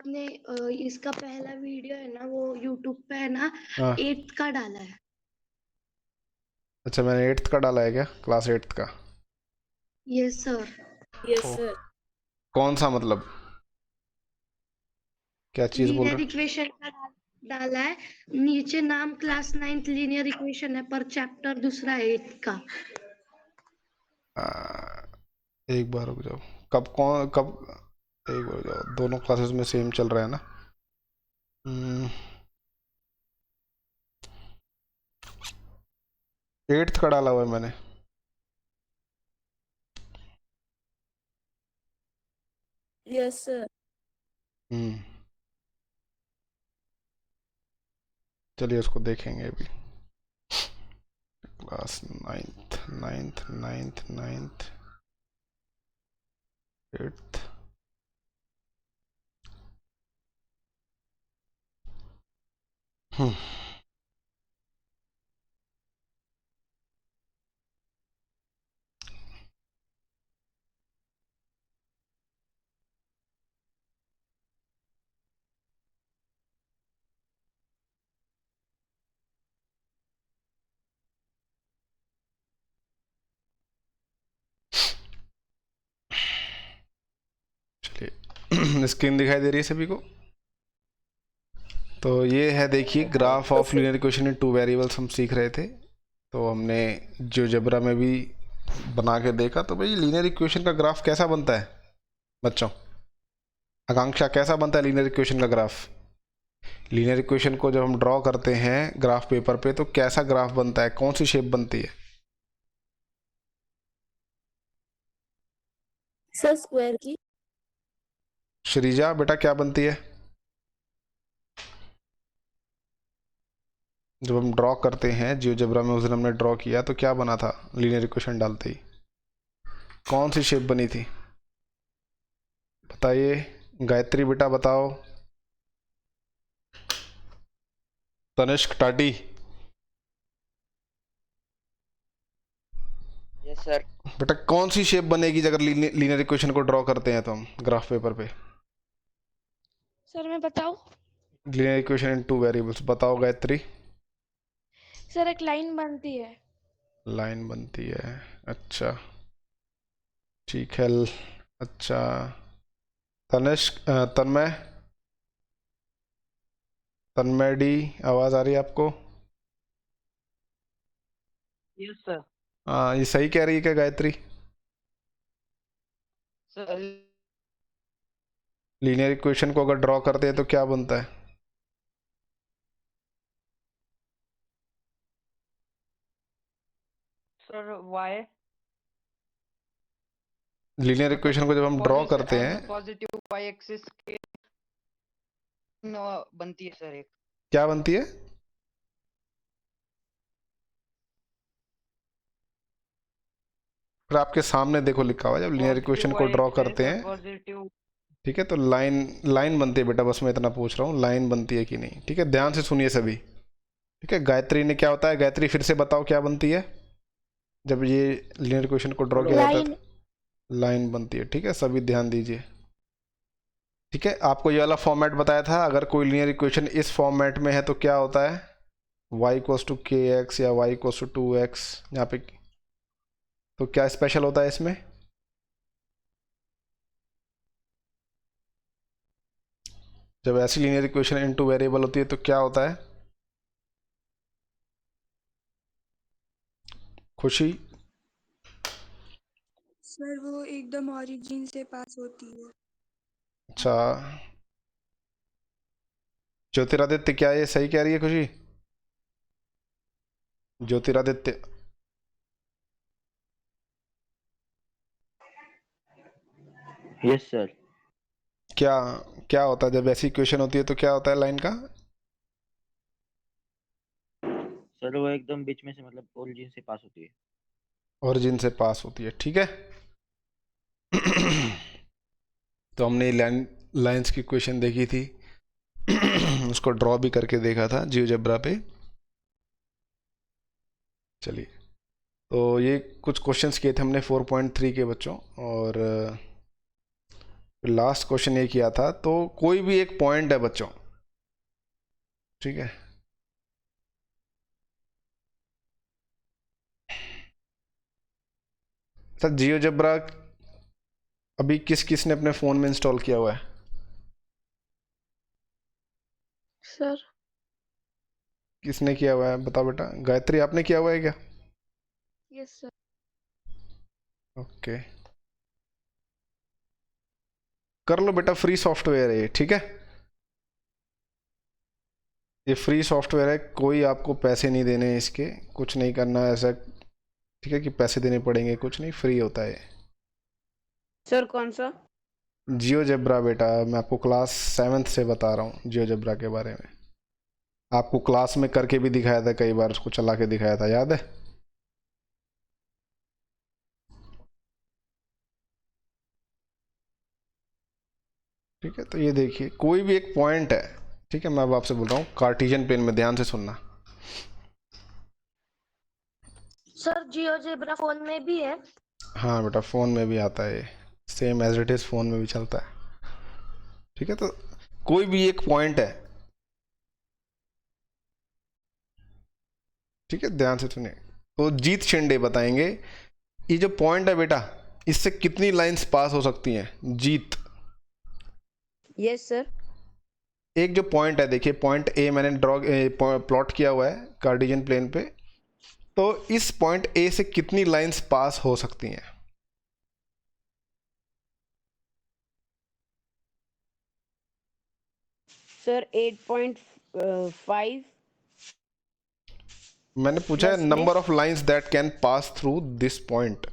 आपने इसका पहला वीडियो है ना वो यूट्यूब पे है ना हाँ 8th का डाला है। अच्छा, मैंने 8th का डाला है क्या? क्लास 8th का? Yes sir. यस ओ, सर। कौन सा मतलब? क्या चीज़ बोल लीनियर रहे इक्वेशन का डाला है। नीचे नाम क्लास 9th लीनियर इक्वेशन है पर चैप्टर दूसरा है 8th का। एक बार रुक जाओ। कब? एक बार रुक जाओ, दोनों क्लासेस में सेम चल रहा है ना? 8th का डाला हुआ है मैंने। Yes sir. हम्म चलिए उसको देखेंगे अभी। Class ninth ninth ninth ninth 8th। हम्म चलिए स्क्रीन दिखाई दे रही है सभी को? तो ये है, देखिए, graph of linear equation in two variables हम सीख रहे थे। तो हमने जियोजेब्रा में भी बना के देखा। तो भाई लीनियर इक्वेशन का ग्राफ कैसा बनता है बच्चों? आकांक्षा, कैसा बनता है लीनियर इक्वेशन का ग्राफ? लीनियर इक्वेशन को जब हम ड्रॉ करते हैं ग्राफ पेपर पे तो कैसा ग्राफ बनता है, कौन सी शेप बनती है? सर स्क्वायर की। श्रीजा बेटा, क्या बनती है जब हम ड्रॉ करते हैं जियोजेब्रा में? उस दिन हमने ड्रॉ किया तो क्या बना था लीनियर इक्वेशन डालते ही? कौन सी शेप बनी थी बताइए? गायत्री बेटा बताओ। तनिष्क टाटी। Yes sir. बेटा कौन सी शेप बनेगी अगर लीनियर इक्वेशन को ड्रॉ करते हैं तो हम ग्राफ पेपर पे? सर मैं बताऊं? Linear equation in two variables, बताओ गायत्री। सर एक लाइन बनती है। लाइन बनती है, अच्छा, ठीक है। अच्छा, तनिष्क तन्मय, तन्मय डी, आवाज़ आ रही है आपको? Yes sir. हाँ, ये सही कह रही है क्या गायत्री? सर लीनियर इक्वेशन को अगर ड्रॉ करते हैं तो क्या बनता है? सर वाई लीनियर इक्वेशन को जब हम ड्रॉ करते हैं पॉजिटिव वाई एक्सिस के बनती है सर एक। क्या बनती है? फिर आपके सामने देखो लिखा हुआ है, जब लीनियर पॉजिटिव इक्वेशन को वाई ड्रॉ एक्सिस करते और हैं, पॉजिटिव। ठीक है, तो लाइन लाइन बनती है बेटा, बस मैं इतना पूछ रहा हूँ, लाइन बनती है कि नहीं? ठीक है, ध्यान से सुनिए सभी। ठीक है, गायत्री ने क्या होता है, गायत्री फिर से बताओ क्या बनती है जब ये लीनियर इक्वेशन को ड्रॉ किया जाता है लाइन। तो? लाइन बनती है, ठीक है, सभी ध्यान दीजिए। ठीक है, आपको ये वाला फॉर्मेट बताया था, अगर कोई लीनियर इक्वेशन इस फॉर्मेट में है तो क्या होता है? y इक्वल्स टू के एक्स या y इक्वल्स टू 2x, यहाँ पे तो क्या स्पेशल होता है इसमें? जब ऐसी लीनियर इक्वेशन इनटू वेरिएबल होती है तो क्या होता है? खुशी? सर वो एकदम ओरिजिन से पास होती है। अच्छा, ज्योतिरादित्य, क्या ये सही कह रही है खुशी? Jyotiraditya, yes sir. क्या क्या होता है जब ऐसी इक्वेशन होती है तो क्या होता है लाइन का? सर वो एकदम बीच में से मतलब ओरिजिन से पास होती है। ओरिजिन से पास होती है, ठीक है। तो हमने लाइन लाइंस की इक्वेशन देखी थी। उसको ड्रॉ भी करके देखा था जियोजेब्रा पे। चलिए, तो ये कुछ क्वेश्चंस किए थे हमने 4.3 के बच्चों, और लास्ट क्वेश्चन ये किया था, तो कोई भी एक पॉइंट है बच्चों, ठीक है, सर जियोजेब्रा अभी किस किस ने अपने फोन में इंस्टॉल किया हुआ है? सर किसने किया हुआ है बताओ बेटा। गायत्री आपने किया हुआ है क्या? Yes sir. ओके, कर लो बेटा, फ्री सॉफ्टवेयर है ये, ठीक है, ये फ्री सॉफ्टवेयर है, कोई आपको पैसे नहीं देने हैं इसके, कुछ नहीं करना है ऐसा, ठीक है, कि पैसे देने पड़ेंगे, कुछ नहीं, फ्री होता है। सर कौन सा? जियोजेब्रा बेटा, मैं आपको क्लास 7th से बता रहा हूँ जियोजेब्रा के बारे में, आपको क्लास में करके भी दिखाया था कई बार, उसको चला के दिखाया था, याद है? ठीक है, तो ये देखिए कोई भी एक पॉइंट है, ठीक है, मैं अब आपसे बोल रहा हूँ कार्टेशियन प्लेन में, ध्यान से सुनना। सर जियोजेब्रा फोन में भी है? हाँ बेटा, फ़ोन में भी आता है, same as it is phone में भी चलता है, ठीक है, तो कोई भी एक पॉइंट है, ठीक है, ध्यान से सुनिए, तो जीत शिंदे बताएंगे ये जो पॉइंट है बेटा, इससे कितनी लाइंस पास हो सकती हैं। जीत, यस सर। एक जो पॉइंट है, देखिए पॉइंट ए मैंने ड्रॉ प्लॉट किया हुआ है कार्टेशियन प्लेन पे, तो इस पॉइंट ए से कितनी लाइंस पास हो सकती हैं? सर 8.5 मैंने पूछा है प्लस में number of lines that can pass through this point.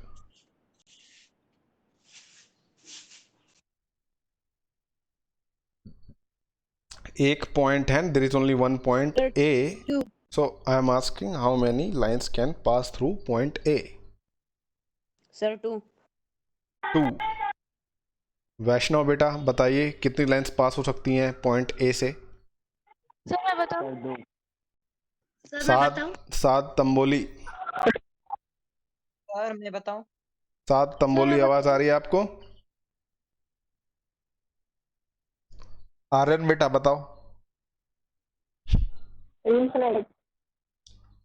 एक पॉइंट है, there is only one point Sir, A, 2 so I am asking how many lines can pass through point A? Sir 2 2। Vaishnav बेटा बताइए कितनी lines pass हो सकती हैं point A से? Sir मैं बताऊं? सर 2। सर मैं सात, बताऊं? सात तंबोली, सर मैं बताऊं? सात तंबोली, आवाज आ रही है आपको? आर्यन बेटा बताओ।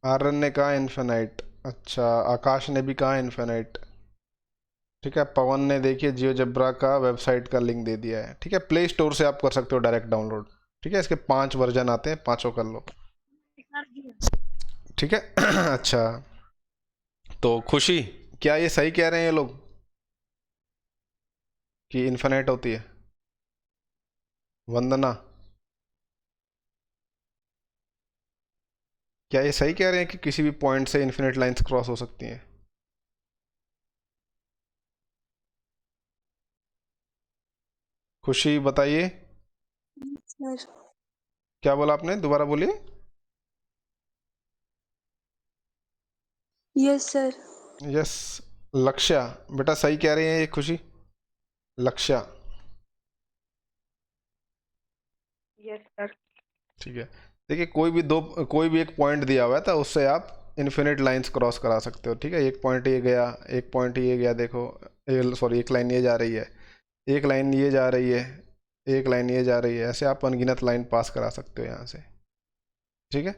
आर्यन ने कहा इन्फिनाइट, अच्छा, आकाश ने भी कहा इन्फिनाइट, ठीक है, पवन ने देखिए जियोजेब्रा का वेबसाइट का लिंक दे दिया है, ठीक है, प्ले स्टोर से आप कर सकते हो डायरेक्ट डाउनलोड, ठीक है, इसके 5 वर्जन आते हैं, पांचों कर लो, ठीक है। अच्छा, तो खुशी, क्या ये सही कह रहे हैं ये लोग कि इन्फिनाइट होती है? वंदना, क्या ये सही कह रहे हैं कि किसी भी पॉइंट से इन्फिनिट लाइंस क्रॉस हो सकती हैं? खुशी बताइए, सर क्या बोला आपने, दोबारा बोलिए। Yes sir. यस। लक्ष्या बेटा सही कह रही है ये खुशी, लक्ष्या, यस सर। ठीक है, देखिए कोई भी एक पॉइंट दिया हुआ है तो उससे आप इन्फिनिट लाइंस क्रॉस करा सकते हो, ठीक है, एक पॉइंट ये गया, एक पॉइंट ये गया, देखो सॉरी, एक लाइन ये जा रही है, एक लाइन ये जा रही है, एक लाइन ये जा रही है, ऐसे आप अनगिनत लाइन पास करा सकते हो यहाँ से, ठीक है।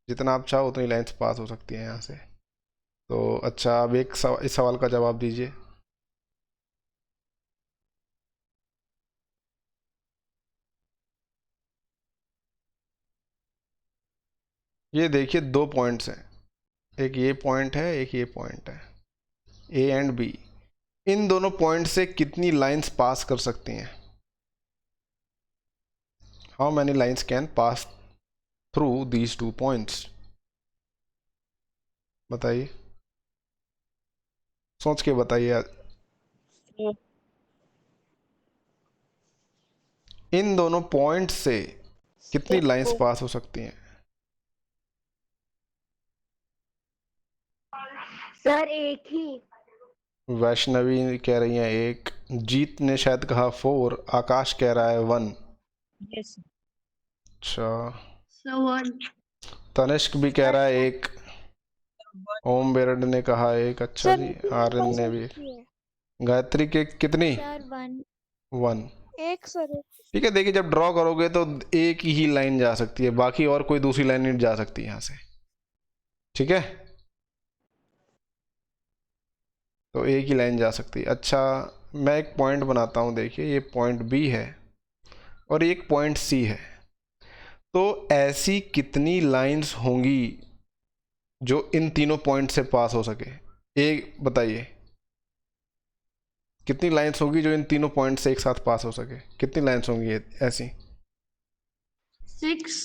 जितना आप चाहो उतनी लाइंस पास हो सकती हैं यहाँ से। तो अच्छा, अब इस सवाल का जवाब दीजिए। ये देखिए दो पॉइंट्स हैं, एक ये पॉइंट है, एक ये पॉइंट है, ए एंड बी, इन दोनों पॉइंट से कितनी लाइंस पास कर सकती हैं? How many lines can pass through these two points? बताइए, सोच के बताइए। इन दोनों पॉइंट से कितनी लाइंस पास हो सकती हैं? सर एक ही। वैष्णवी कह रही हैं एक, जीत ने शायद कहा 4, आकाश कह रहा है 1। यस अच्छा, सर 1। तनिष्क भी कह रहा है एक, ओम बेरड ने कहा एक, अच्छा जी, आर्यन ने भी, गायत्री के कितनी? सर 1 1। एक सर ठीक है, देखिए जब ड्रॉ करोगे तो एक ही लाइन जा सकती है, बाकी और कोई दूसरी लाइन नहीं जा सकती यहाँ से। ठीक है, तो एक ही लाइन जा सकती है। अच्छा, मैं एक पॉइंट बनाता हूँ। देखिए ये पॉइंट बी है और एक पॉइंट सी है, तो ऐसी कितनी लाइंस होंगी जो इन तीनों पॉइंट से पास हो सके? एक बताइए, कितनी लाइंस होगी जो इन तीनों पॉइंट से एक साथ पास हो सके? कितनी लाइंस होंगी ऐसी? 6।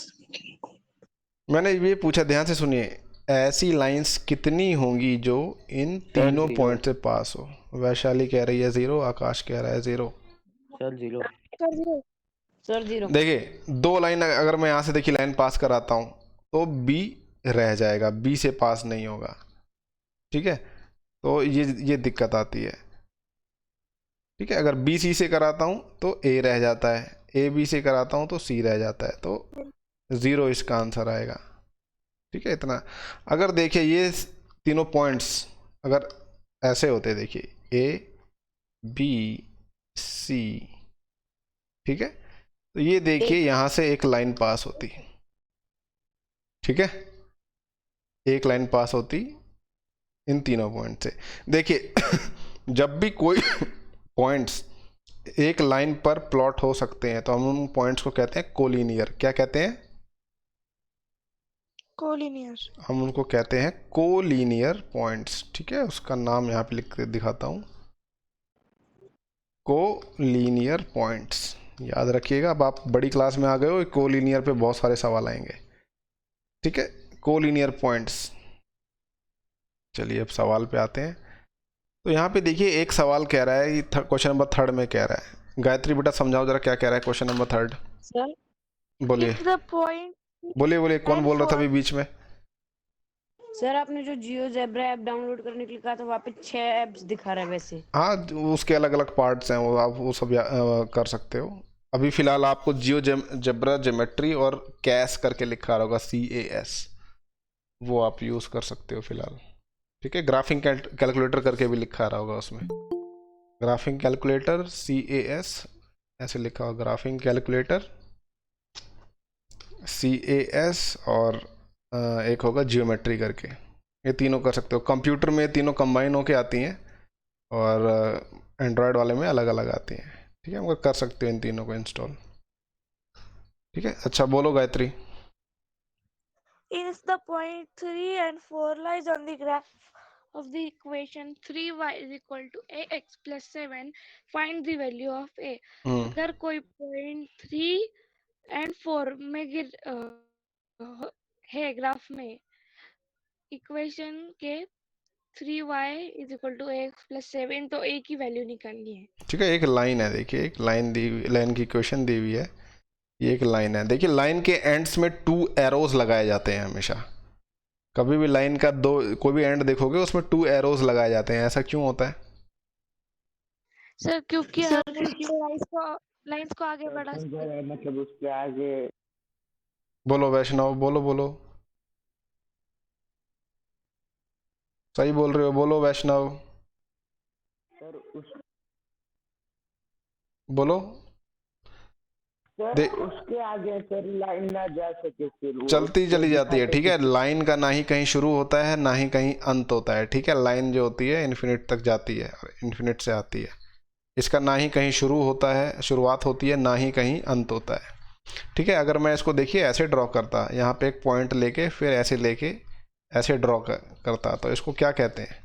मैंने ये पूछा, ध्यान से सुनिए, ऐसी लाइंस कितनी होंगी जो इन तीनों zero। पॉइंट से पास हो? वैशाली कह रही है 0, आकाश कह रहा है 0। सर 0। सर 0 देखिए दो लाइन अगर मैं यहाँ से देखिए लाइन पास कराता हूँ तो बी रह जाएगा, बी से पास नहीं होगा। ठीक है, तो ये दिक्कत आती है। ठीक है, अगर बी सी से कराता हूँ तो ए रह जाता है, ए बी से कराता हूँ तो सी रह जाता है, तो 0 इसका आंसर आएगा। ठीक है, इतना। अगर देखिए ये तीनों पॉइंट्स अगर ऐसे होते, देखिए ए बी सी, ठीक है, तो ये देखिए यहाँ से एक लाइन पास होती। ठीक है, एक लाइन पास होती इन तीनों पॉइंट से। देखिए जब भी कोई पॉइंट्स एक लाइन पर प्लॉट हो सकते हैं तो हम उन पॉइंट्स को कहते हैं कोलिनियर। क्या कहते हैं? कोलिनियर। हम उनको कहते हैं कोलिनियर पॉइंट्स। ठीक है, उसका नाम यहाँ पे लिख के दिखाता हूँ, कोलिनियर पॉइंट्स। याद रखिएगा, अब आप बड़ी क्लास में आ गए हो, कोलिनियर पे बहुत सारे सवाल आएंगे। ठीक है, कोलिनियर पॉइंट्स। चलिए अब सवाल पे आते हैं। तो यहाँ पे देखिए एक सवाल कह रहा है, क्वेश्चन नंबर 3 में कह रहा है। गायत्री बेटा समझाओ जरा क्या कह रहा है क्वेश्चन नंबर 3। सर बोलिए if the point बोलिए बोलिए, कौन and बोल रहा था for- अभी बीच में? सर आपने जो जियोजेब्रा ऐप डाउनलोड करने के लिए कहा था वहाँ पे 6 ऐप्स दिखा रहा है वैसे। हाँ, उसके अलग अलग पार्ट्स हैं, वो आप वो सब कर सकते हो। अभी फिलहाल आपको जियोजेब्रा, ज्योमेट्री और कैस करके लिखा होगा, CAS, वो आप यूज़ कर सकते हो फिलहाल। ठीक है, ग्राफिंग कैलकुलेटर करके भी लिखा रहा होगा उसमें, ग्राफिंग कैलकुलेटर CAS ऐसे लिखा होगा, ग्राफिंग कैलकुलेटर CAS, और एक होगा जियोमेट्री करके। ये तीनों कर सकते हो। कंप्यूटर में तीनों कंबाइन होके आती हैं और एंड्रॉयड वाले में अलग अलग आती हैं। ठीक है, मगर कर सकते हो इन तीनों को इंस्टॉल। ठीक है, अच्छा बोलो Gayatri. If the point 3 and 4 lies on the graph of the equation 3y is equal to ax plus 7, find the value of a. अगर कोई point 3 and 4 में है ग्राफ में, इक्वेशन के 3y is equal to ax plus 7, तो a की value निकालनी है। ठीक है, एक लाइन है, देखिए एक लाइन दी, लाइन की इक्वेशन दी हुई है, ये एक लाइन है। देखिए लाइन के एंड्स में 2 एरोज लगाए जाते हैं हमेशा। कभी भी लाइन का कोई भी एंड देखोगे उसमें 2 एरोज लगाए जाते हैं। ऐसा क्यों होता है? सर क्योंकि लाइंस को आगे बढ़ा सकते हैं। मतलब उसके आगे बोलो वैष्णव, बोलो बोलो, सही बोल रहे हो, बोलो वैष्णव, सर बोलो। उसके आगे सर लाइन ना जा सके, फिर चलती चली जाती है। ठीक है, लाइन का ना ही कहीं शुरू होता है ना ही कहीं अंत होता है। ठीक है, लाइन जो होती है इन्फिनिट तक जाती है और इन्फिनिट से आती है। इसका ना ही कहीं शुरू होता है, शुरुआत होती है, ना ही कहीं अंत होता है। ठीक है, अगर मैं इसको देखिए ऐसे ड्रॉ करता, यहाँ पे एक पॉइंट लेके फिर ऐसे लेके ऐसे ड्रॉ करता, तो इसको क्या कहते हैं?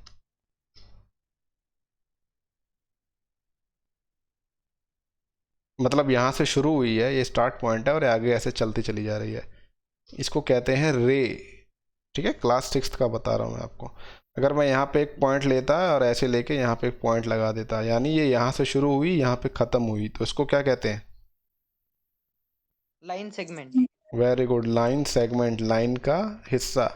मतलब यहाँ से शुरू हुई है, ये स्टार्ट पॉइंट है और आगे ऐसे चलती चली जा रही है, इसको कहते हैं रे। ठीक है, क्लास 6 का बता रहा हूँ मैं आपको। अगर मैं यहाँ पे एक पॉइंट लेता और ऐसे लेके यहाँ पे एक पॉइंट लगा देता, यानी ये यहाँ से शुरू हुई यहाँ पे ख़त्म हुई, तो इसको क्या कहते हैं? Line segment. Very good, line segment, line का हिस्सा।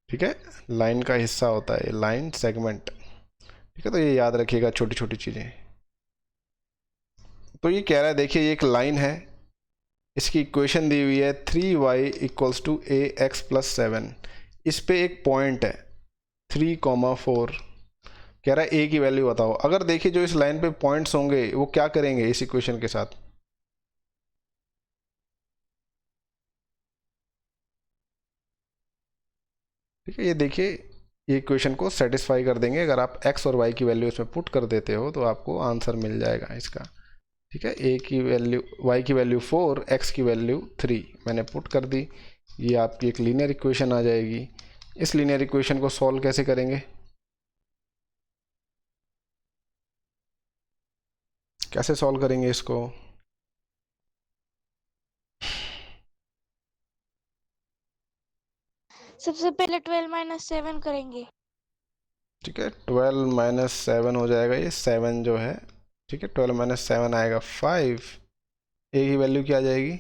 ठीक है, लाइन का हिस्सा होता है ये लाइन सेगमेंट। ठीक है, तो ये याद रखिएगा छोटी छोटी चीज़ें। तो ये कह रहा है, देखिए ये एक लाइन है, इसकी इक्वेशन दी हुई है 3y equals to ax plus 7। इस पे एक पॉइंट है 3,4, कह रहा है ए की वैल्यू बताओ। अगर देखिए जो इस लाइन पे पॉइंट्स होंगे वो क्या करेंगे इस इक्वेशन के साथ, ठीक है। ये देखिए ये इक्वेशन को सेटिस्फाई कर देंगे। अगर आप x और y की वैल्यू इसमें पुट कर देते हो तो आपको आंसर मिल जाएगा इसका, ठीक है। a की वैल्यू, y की वैल्यू 4, x की वैल्यू 3 मैंने पुट कर दी। ये आपकी एक लीनियर इक्वेशन आ जाएगी। इस लीनियर इक्वेशन को सॉल्व कैसे करेंगे, कैसे सॉल्व करेंगे इसको? सबसे पहले 12 माइनस 7 करेंगे। ठीक है, 12 माइनस 7 हो जाएगा ये 7 जो है, ठीक है। 12 माइनस 7 आएगा 5। ए की वैल्यू क्या आ जाएगी?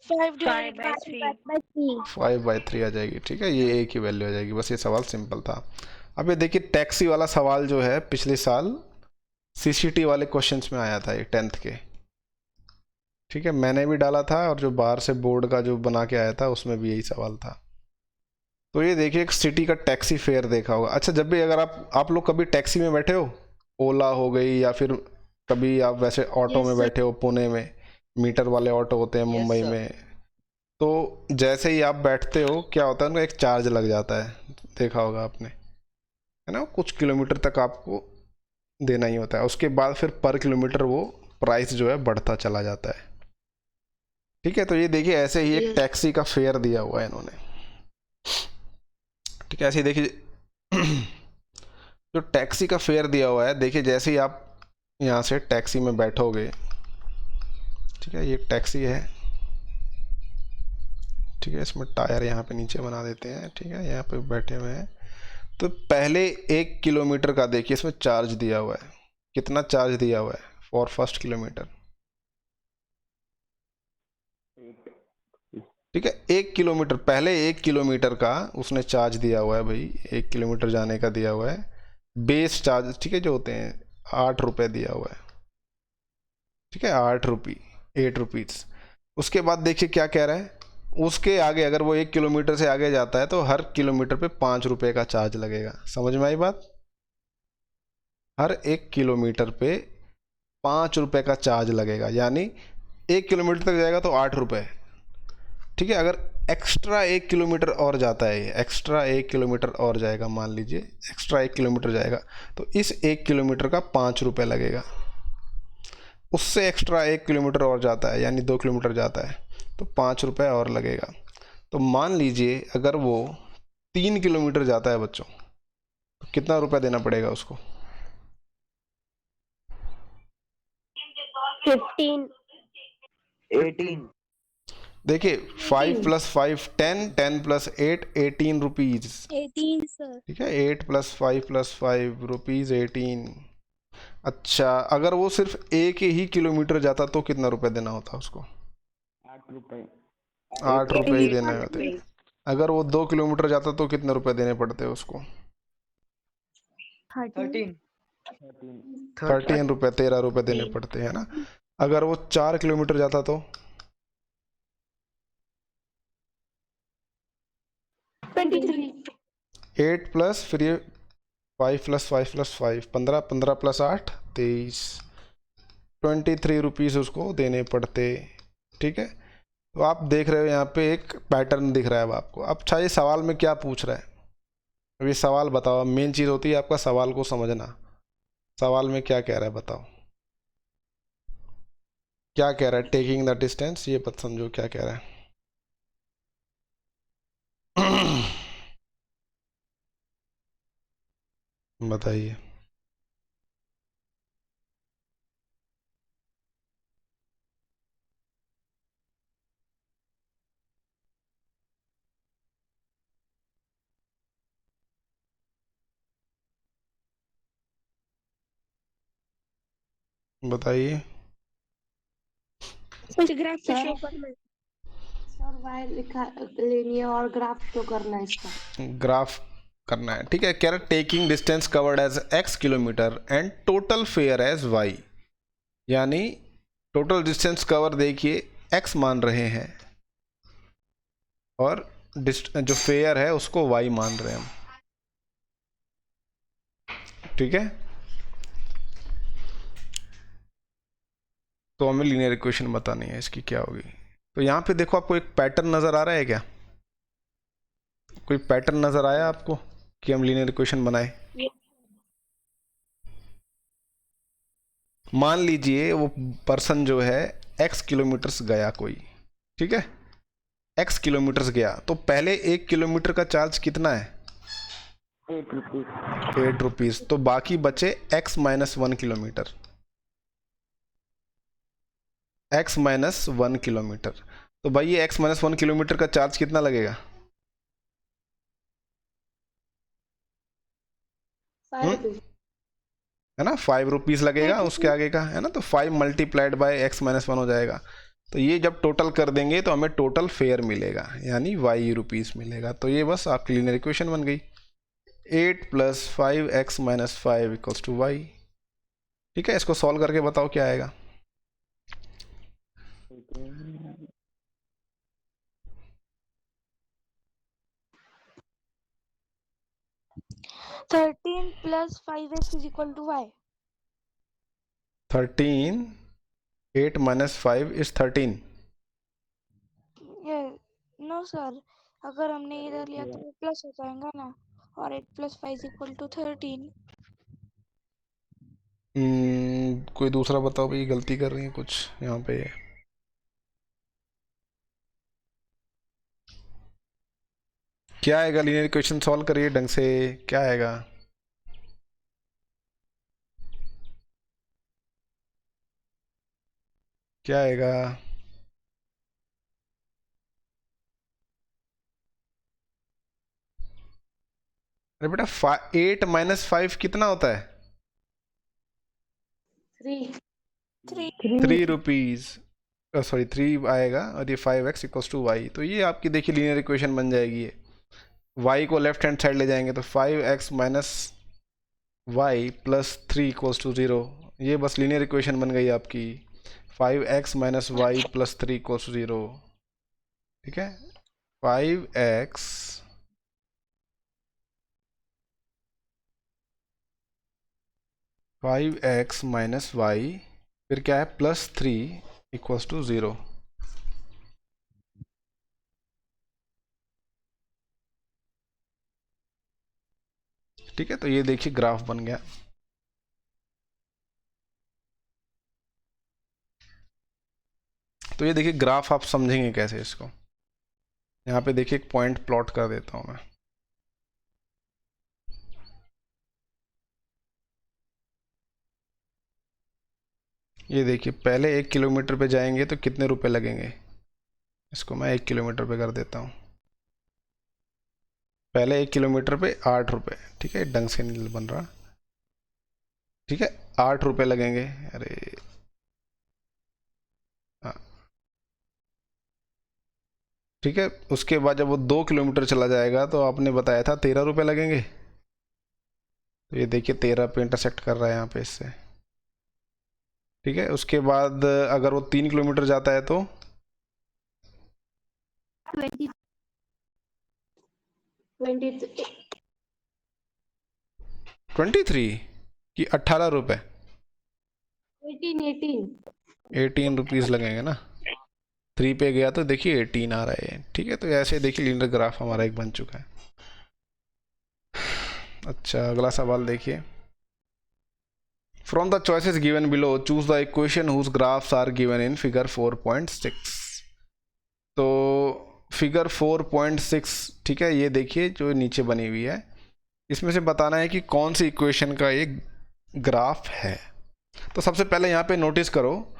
5 divided by 3। 5/3 आ जाएगी, ठीक है। ये ए की वैल्यू आ जाएगी। बस ये सवाल सिंपल था। अब ये देखिए टैक्सी वाला सवाल जो है पिछले साल सीसीटी वाले क्वेश्चंस में आया था, ये 10th के, ठीक है। मैंने भी डाला था और जो बाहर से बोर्ड का जो बना के आया था उसमें भी यही सवाल था। तो ये देखिए एक सिटी का टैक्सी फेयर देखा होगा। अच्छा, जब भी अगर आप लोग कभी टैक्सी में बैठे हो, ओला हो गई या फिर कभी आप वैसे ऑटो में बैठे हो, पुणे में मीटर वाले ऑटो होते हैं, मुंबई में, तो जैसे ही आप बैठते हो क्या होता है उनका एक चार्ज लग जाता है, देखा होगा आपने, है ना। कुछ किलोमीटर तक आपको देना ही होता है। उसके बाद फिर पर किलोमीटर वो प्राइस जो है बढ़ता चला जाता है, ठीक है। तो ये देखिए ऐसे ही एक टैक्सी का फेयर दिया हुआ है इन्होंने, ठीक है। ऐसे ही देखिए जो टैक्सी का फेयर दिया हुआ है, देखिए जैसे ही आप यहाँ से टैक्सी में बैठोगे, ठीक है, ये टैक्सी है, ठीक है। इसमें टायर यहाँ पे नीचे बना देते हैं, ठीक है, यहाँ पे बैठे हुए हैं। तो पहले 1 किलोमीटर का देखिए इसमें चार्ज दिया हुआ है। कितना चार्ज दिया हुआ है फॉर फर्स्ट किलोमीटर, ठीक है। 1 किलोमीटर, पहले 1 किलोमीटर का उसने चार्ज दिया हुआ है भाई, 1 किलोमीटर जाने का दिया हुआ है। बेस चार्ज, ठीक है, जो होते हैं 8 रुपये दिया हुआ है, ठीक है, 8 रुपीज़। उसके बाद देखिए क्या कह रहा है, उसके आगे अगर वो 1 किलोमीटर से आगे जाता है तो हर किलोमीटर पे 5 रुपये का चार्ज लगेगा। समझ में आई बात? हर 1 किलोमीटर पे 5 रुपये का चार्ज लगेगा, यानी 1 किलोमीटर तक जाएगा तो 8 रुपये, ठीक है। अगर एक्स्ट्रा 1 किलोमीटर और जाता है, ये एक्स्ट्रा 1 किलोमीटर और जाएगा, मान लीजिए एक्स्ट्रा 1 किलोमीटर जाएगा तो इस 1 किलोमीटर का 5 रुपये लगेगा। उससे एक्स्ट्रा 1 किलोमीटर और जाता है, यानी 2 किलोमीटर जाता है तो 5 रुपये और लगेगा। तो मान लीजिए अगर वो 3 किलोमीटर जाता है बच्चों, तो कितना रुपया देना पड़ेगा उसको? 15 18। देखिए 5 + 5 10, 10 + 8 18 रुपीज़, 18 सर। ठीक है। 8 + 5 + 5 रुपीज़ 18। अच्छा, अगर वो सिर्फ 1 ही किलोमीटर जाता तो कितना रुपए देना होता उसको? 8 रुपए। 8 रुपये ही देने होते। अगर वो 2 किलोमीटर जाता तो कितने रुपए देने पड़ते उसको? 13। 13 रुपये, 13 रुपये देने पड़ते हैं ना। अगर वो 4 किलोमीटर जाता तो 23। 8 प्लस फिर ये 5 + 5 + 5 15, 15 + 8 23, 23 रुपीज़ उसको देने पड़ते, ठीक है। तो आप देख रहे हो यहाँ पे एक पैटर्न दिख रहा है अब आपको। अब अच्छा, ये सवाल में क्या पूछ रहा है, अब ये सवाल बताओ। मेन चीज़ होती है आपका सवाल को समझना। सवाल में क्या कह रहा है बताओ, क्या कह रहा है? टेकिंग द डिस्टेंस, ये बात समझो क्या कह रहा है। बताइए। बताइए। ग्राफ शो करना है सर, वाई लिखा लीनियर और ग्राफ शो करना है इसका। ग्राफ करना है, ठीक है। कह रहा है taking distance covered as x kilometre and total fare as y, यानी टोटल डिस्टेंस कवर देखिए x मान रहे हैं और जो फेयर है उसको y मान रहे हैं हम। ठीक है, तो हमें लीनियर इक्वेशन बतानी है इसकी क्या होगी। तो यहाँ पे देखो आपको एक पैटर्न नज़र आ रहा है क्या? कोई पैटर्न नज़र आया आपको कि हम लीनियर इक्वेशन बनाए? मान लीजिए वो पर्सन जो है x किलोमीटर्स गया कोई, ठीक है, x किलोमीटर्स गया, तो पहले 1 किलोमीटर का चार्ज कितना है? 8 रुपीज। 8 रुपीज़। तो बाकी बचे x minus 1 kilometre, x minus 1 kilometre. तो भाई ये x माइनस 1 किलोमीटर का चार्ज कितना लगेगा? है ना, 5 रुपीज़ लगेगा उसके आगे का, है ना। तो 5 मल्टीप्लाइड बाय x माइनस 1 हो जाएगा। तो ये जब टोटल कर देंगे तो हमें टोटल फेयर मिलेगा, यानी y रुपीज़ मिलेगा। तो ये बस आपकी लीनियर इक्वेशन बन गई, 8 + 5x माइनस 5 = y। ठीक है, इसको सॉल्व करके बताओ क्या आएगा। 13 + 5x = y. 13, 8 minus 5 is 13। No sir, अगर हमने इधर लिया तो वो प्लस हो जाएगा ना, और 8 + 5 = 13। कोई दूसरा बताओ भाई, गलती कर रही है कुछ यहाँ पे। क्या आएगा? लीनियर इक्वेशन सॉल्व करिए ढंग से, क्या आएगा? क्या आएगा? अरे बेटा 8 माइनस 5 कितना होता है? 3 रुपीज़, सॉरी 3 आएगा, और ये 5x = y। तो ये आपकी देखिए लीनियर इक्वेशन बन जाएगी। ये y को लेफ्ट हैंड साइड ले जाएंगे तो 5x माइनस y + 3 = 0। ये बस लीनियर इक्वेशन बन गई आपकी, 5x माइनस y + 3 = 0। ठीक है, 5x माइनस y, फिर क्या है, +3 = 0। ठीक है, तो ये देखिए ग्राफ बन गया। तो ये देखिए ग्राफ आप समझेंगे कैसे इसको। यहाँ पे देखिए एक पॉइंट प्लॉट कर देता हूँ मैं। ये देखिए पहले 1 किलोमीटर पे जाएंगे तो कितने रुपए लगेंगे। इसको मैं 1 किलोमीटर पे कर देता हूँ। पहले 1 किलोमीटर पे 8 रुपये, ठीक है, ढंग से नहीं बन रहा। ठीक है, 8 रुपये लगेंगे। अरे हाँ, ठीक है। उसके बाद जब वो 2 किलोमीटर चला जाएगा तो आपने बताया था 13 रुपये लगेंगे। तो ये देखिए 13 पे इंटरसेक्ट कर रहा है यहाँ पे इससे। ठीक है, उसके बाद अगर वो 3 किलोमीटर जाता है तो 23 कि 18 रुपये, 18 रुपीज़ लगेंगे ना। 3 पे गया तो देखिए 18 आ रहा है। ठीक है, तो ऐसे देखिए लीनियर ग्राफ हमारा एक बन चुका है। अच्छा, अगला सवाल देखिए। From the choices given below choose the equation whose graphs are given in figure 4.6। तो फिगर 4.6, ठीक है, ये देखिए जो नीचे बनी हुई है, इसमें से बताना है कि कौन सी इक्वेशन का एक ग्राफ है। तो सबसे पहले यहाँ पे नोटिस करो,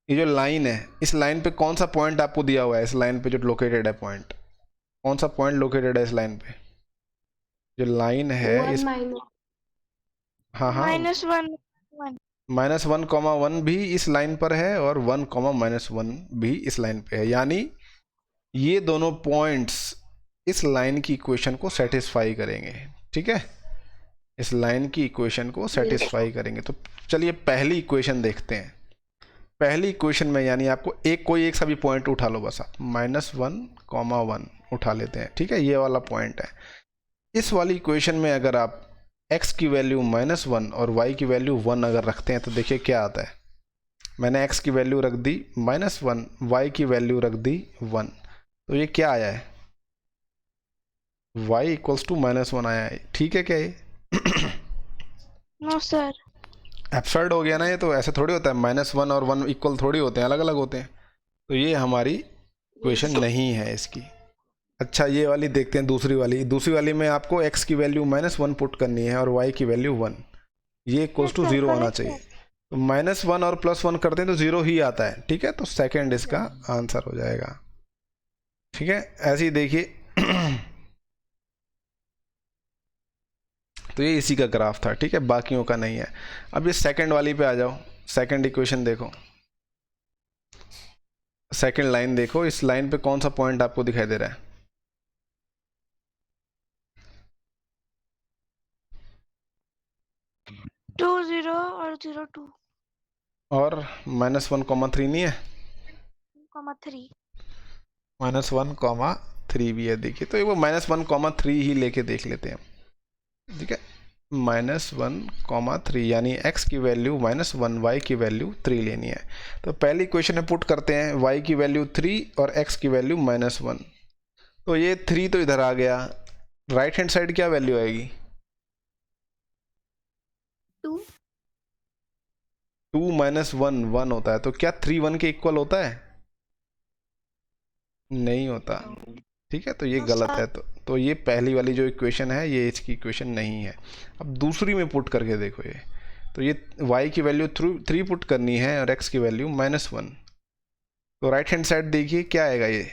ये जो लाइन है, इस लाइन पे कौन सा पॉइंट आपको दिया हुआ है। इस लाइन पे जो लोकेटेड है पॉइंट, कौन सा पॉइंट लोकेटेड है इस लाइन पे? जो लाइन है इस, हाँ हाँ, -1,1 भी इस लाइन पर है और 1,-1 भी इस लाइन पे है। यानी ये दोनों पॉइंट्स इस लाइन की इक्वेशन को सेटिस्फाई करेंगे। ठीक है, इस लाइन की इक्वेशन को सेटिस्फाई करेंगे। तो चलिए पहली इक्वेशन देखते हैं। पहली इक्वेशन में यानी आपको कोई एक सभी पॉइंट उठा लो, बस आप -1,1 उठा लेते हैं। ठीक है, ये वाला पॉइंट है। इस वाली इक्वेशन में अगर आप x की वैल्यू -1 और y की वैल्यू 1 अगर रखते हैं तो देखिए क्या आता है। मैंने x की वैल्यू रख दी -1, y की वैल्यू रख दी 1, तो ये क्या आया है, y इक्वल्स टू -1 आया है। ठीक है क्या ये? No sir. एब्सर्ड हो गया ना ये, तो ऐसे थोड़ी होता है, -1 और 1 इक्वल थोड़ी होते हैं, अलग अलग होते हैं। तो ये हमारी इक्वेशन नहीं है इसकी। अच्छा ये वाली देखते हैं, दूसरी वाली में आपको x की वैल्यू -1 पुट करनी है और y की वैल्यू 1, ये इक्वल्स टू 0 आना चाहिए। तो -1 और +1 करते हैं तो 0 ही आता है। ठीक है, तो सेकंड इसका आंसर हो जाएगा। ठीक है, ऐसे ही देखिए तो ये इसी का ग्राफ था। ठीक है, बाकियों का नहीं है। अब ये सेकंड वाली पे आ जाओ। सेकंड इक्वेशन देखो, सेकंड लाइन देखो, इस लाइन पे कौन सा पॉइंट आपको दिखाई दे रहा है? 2 0 और 0 2 और -1,3 नहीं है? 3 -1,3 भी है। देखिए तो वो -1,3 ही लेके देख लेते हैं। ठीक है, -1,3 यानी x की वैल्यू -1, y की वैल्यू 3 लेनी है। तो पहली इक्वेशन में पुट करते हैं, y की वैल्यू 3 और x की वैल्यू -1। तो ये 3 तो इधर आ गया, राइट हैंड साइड क्या वैल्यू आएगी? 2 2 -1 1 होता है, तो क्या 3 1 के इक्वल होता है? नहीं होता। ठीक है, तो ये गलत है। तो ये पहली वाली जो इक्वेशन है ये इसकी इक्वेशन नहीं है। अब दूसरी में पुट करके देखो ये, तो ये y की वैल्यू 3 पुट करनी है और x की वैल्यू -1। तो राइट हैंड साइड देखिए क्या आएगा, ये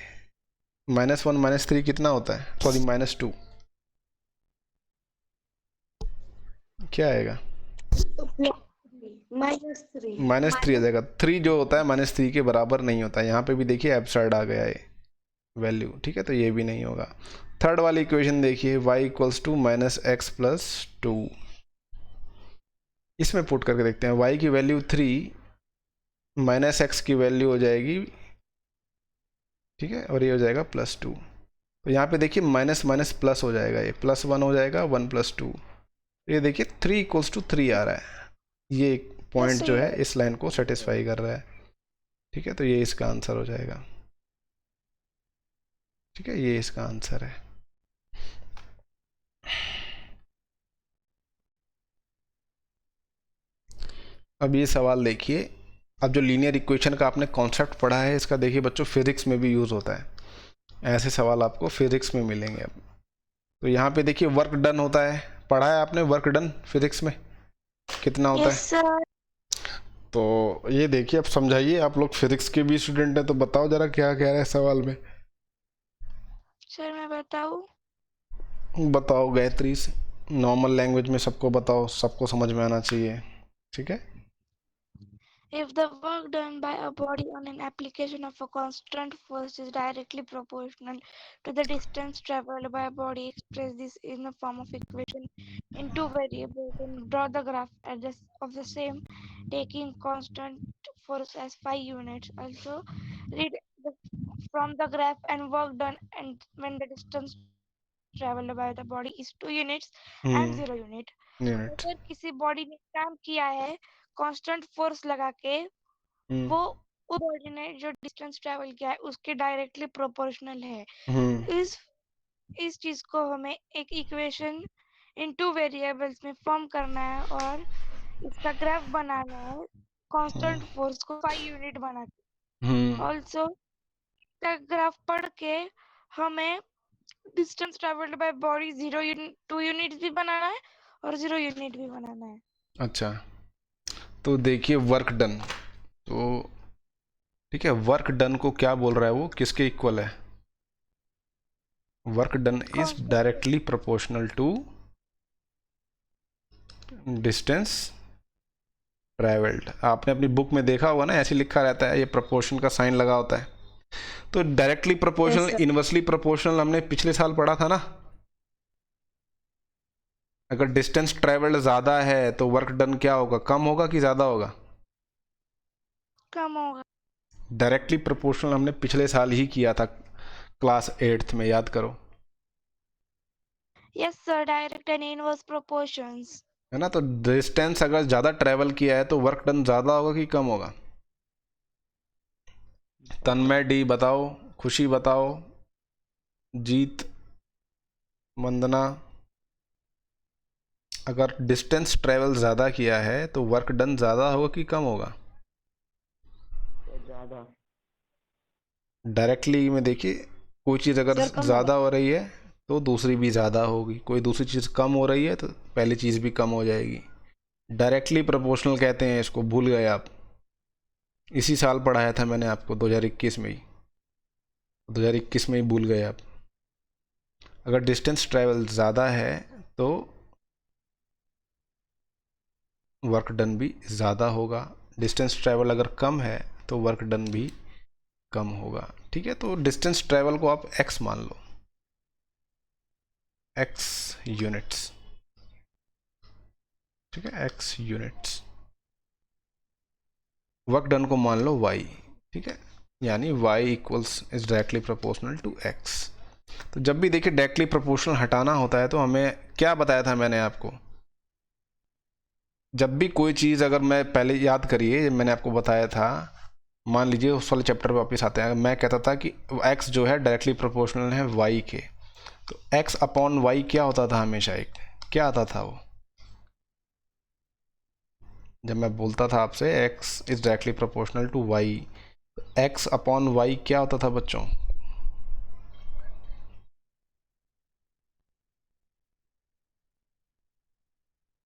-1 -3 कितना होता है, सॉरी -2 क्या आएगा? -3 आ जाएगा। 3 जो होता है -3 के बराबर नहीं होता है। यहाँ पे भी देखिए एब्सर्ड आ गया है वैल्यू। ठीक है, तो ये भी नहीं होगा। थर्ड वाली इक्वेशन देखिए, y इक्वल्स टू -x + 2। इसमें पुट करके देखते हैं, y की वैल्यू 3, -x की वैल्यू हो जाएगी, ठीक है, और ये हो जाएगा +2। तो यहाँ पे देखिए माइनस माइनस प्लस हो जाएगा, ये +1 हो जाएगा, 1 + 2। ये देखिए 3 = 3 आ रहा है। ये पॉइंट जो है इस लाइन को सेटिस्फाई कर रहा है। ठीक है, तो ये इसका आंसर हो जाएगा। ठीक है, ये इसका आंसर है। अब ये सवाल देखिए, अब जो लीनियर इक्वेशन का आपने कॉन्सेप्ट पढ़ा है, इसका देखिए बच्चों फिजिक्स में भी यूज़ होता है। ऐसे सवाल आपको फिजिक्स में मिलेंगे। अब तो यहाँ पे देखिए वर्क डन होता है, पढ़ा है आपने वर्क डन फिजिक्स में कितना होता है? तो ये देखिए, अब समझाइए, आप लोग फिजिक्स के भी स्टूडेंट हैं, तो बताओ जरा क्या कह रहा है सवाल में। सर मैं बताऊं? बताओ गायत्री से, नॉर्मल लैंग्वेज में सबको बताओ, सबको समझ में आना चाहिए। ठीक है, If the work done by a body on an application of a constant force is directly proportional to the distance traveled by a body, express this in the form of equation in two variables and draw the graph of the same, taking constant force as 5 units. Also, read from the graph and work done and when the distance traveled by the body is 2 units and 0 unit. अगर किसी body ने काम किया है constant force लगा के, वो उस बॉडी ने जो डिस्टेंस ट्रेवल किया है उसके डायरेक्टली प्रोपोर्शनल है। इस चीज को हमें एक इक्वेशन इन टू वेरिएबल्स में फॉर्म करना है और इसका ग्राफ बनाना है कांस्टेंट फोर्स को 5 यूनिट बना के। ऑल्सो का ग्राफ पढ़ के हमें distance travelled by body 2 unit भी बनाना है और 0 यूनिट भी बनाना है। अच्छा, तो देखिए वर्क डन, तो ठीक है, वर्क डन को क्या बोल रहा है, वो किसके इक्वल है? Work done is directly proportional to distance travelled. आपने अपनी बुक में देखा होगा ना, ऐसे लिखा रहता है, ये प्रोपोर्शन का साइन लगा होता है। तो डायरेक्टली प्रोपोर्शनल, इनवर्सली प्रोपोर्शनल हमने पिछले साल पढ़ा था ना। अगर डिस्टेंस ट्रैवल्ड ज्यादा है तो वर्क डन क्या होगा, कम होगा कि ज्यादा होगा? कम होगा। डायरेक्टली प्रोपोर्शनल हमने पिछले साल ही किया था क्लास 8th में, याद करो। Yes, sir. Direct and inverse proportions. है ना। तो डिस्टेंस अगर ज़्यादा ट्रेवल किया है तो वर्क डन ज़्यादा होगा कि कम होगा? तन्मय डी बताओ, खुशी बताओ, जीत, वंदना। अगर डिस्टेंस ट्रेवल ज़्यादा किया है तो वर्क डन ज़्यादा होगा कि कम होगा? ज्यादा। डायरेक्टली में देखिए, कोई चीज़ अगर सर कम ज़्यादा होगा। हो रही है तो दूसरी भी ज़्यादा होगी, कोई दूसरी चीज़ कम हो रही है तो पहली चीज़ भी कम हो जाएगी। डायरेक्टली प्रोपोर्शनल कहते हैं इसको, भूल गए आप? इसी साल पढ़ाया था मैंने आपको, 2021 में ही, 2021 में ही भूल गए आप। अगर डिस्टेंस ट्रैवल ज़्यादा है तो वर्क डन भी ज़्यादा होगा, डिस्टेंस ट्रैवल अगर कम है तो वर्क डन भी कम होगा। ठीक है, तो डिस्टेंस ट्रैवल को आप x मान लो, x यूनिट्स। ठीक है, x यूनिट्स। वर्क डन को मान लो y। ठीक है, यानी y equals is directly proportional to x। तो जब भी देखिए डायरेक्टली प्रोपोर्शनल हटाना होता है तो हमें क्या बताया था मैंने आपको? जब भी कोई चीज़, अगर मैं पहले याद करिए, मैंने आपको बताया था, मान लीजिए उस वाले चैप्टर पे वापस आते हैं, मैं कहता था कि x जो है डायरेक्टली प्रोपोर्शनल है y के, तो x अपॉन y क्या होता था हमेशा? एक क्या आता था वो? जब मैं बोलता था आपसे x is directly proportional to y, x upon y क्या होता था बच्चों?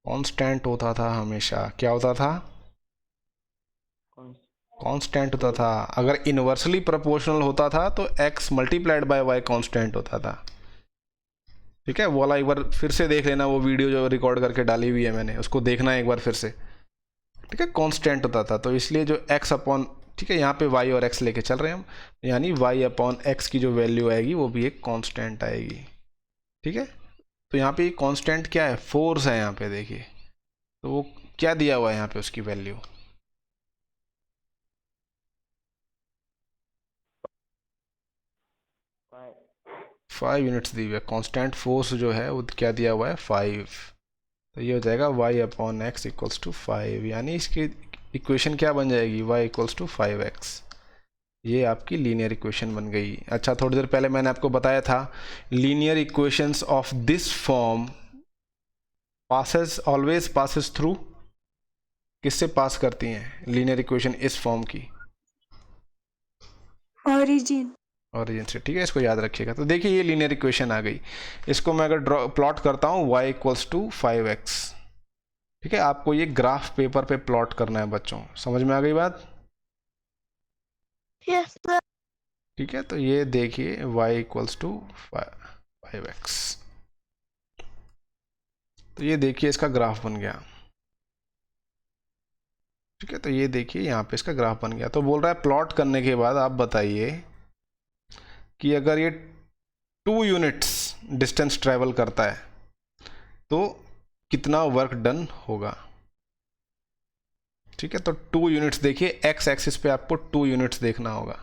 कांस्टेंट होता था हमेशा। क्या होता था? कांस्टेंट होता था। अगर इनवर्सली प्रोपोर्शनल होता था तो x multiplied by y constant होता था। ठीक है, वो वाला एक बार फिर से देख लेना, वो वीडियो जो रिकॉर्ड करके डाली हुई है मैंने, उसको देखना एक बार फिर से। ठीक है, कांस्टेंट होता था, तो इसलिए जो x अपॉन, ठीक है, यहाँ पे y और x लेके चल रहे हैं हम, यानी y अपॉन x की जो वैल्यू आएगी वो भी एक कांस्टेंट आएगी। ठीक है, तो यहाँ पे कांस्टेंट क्या है? फोर्स है यहाँ पे, देखिए तो वो क्या दिया हुआ है यहाँ पे, उसकी वैल्यू 5 यूनिट्स दी हुई है। कांस्टेंट फोर्स जो है वो क्या दिया हुआ है? 5। तो ये हो जाएगा y upon x equals to 5, यानी इसकी इक्वेशन क्या बन जाएगी? y equals to 5x। ये आपकी लीनियर इक्वेशन बन गई। अच्छा, थोड़ी देर पहले मैंने आपको बताया था linear equations of this form passes, always passes through, किससे पास करती हैं लीनियर इक्वेशन इस फॉर्म की? ओरिजिन। ओरिजिन से। ठीक है, इसको याद रखिएगा। तो देखिए ये लीनियर इक्वेशन आ गई, इसको मैं अगर प्लॉट करता हूँ y इक्वल्स टू 5x। ठीक है, आपको ये ग्राफ पेपर पे प्लॉट करना है बच्चों, समझ में आ गई बात? Yes, sir. ठीक है, तो ये देखिए y इक्वल्स टू 5x। तो ये देखिए इसका ग्राफ बन गया। ठीक है, तो ये देखिए यहाँ पे इसका ग्राफ बन गया। तो बोल रहा है प्लॉट करने के बाद आप बताइए कि अगर ये 2 यूनिट्स डिस्टेंस ट्रेवल करता है तो कितना वर्क डन होगा। ठीक है, तो 2 यूनिट्स देखिए, x एक्सिस पे आपको 2 यूनिट्स देखना होगा।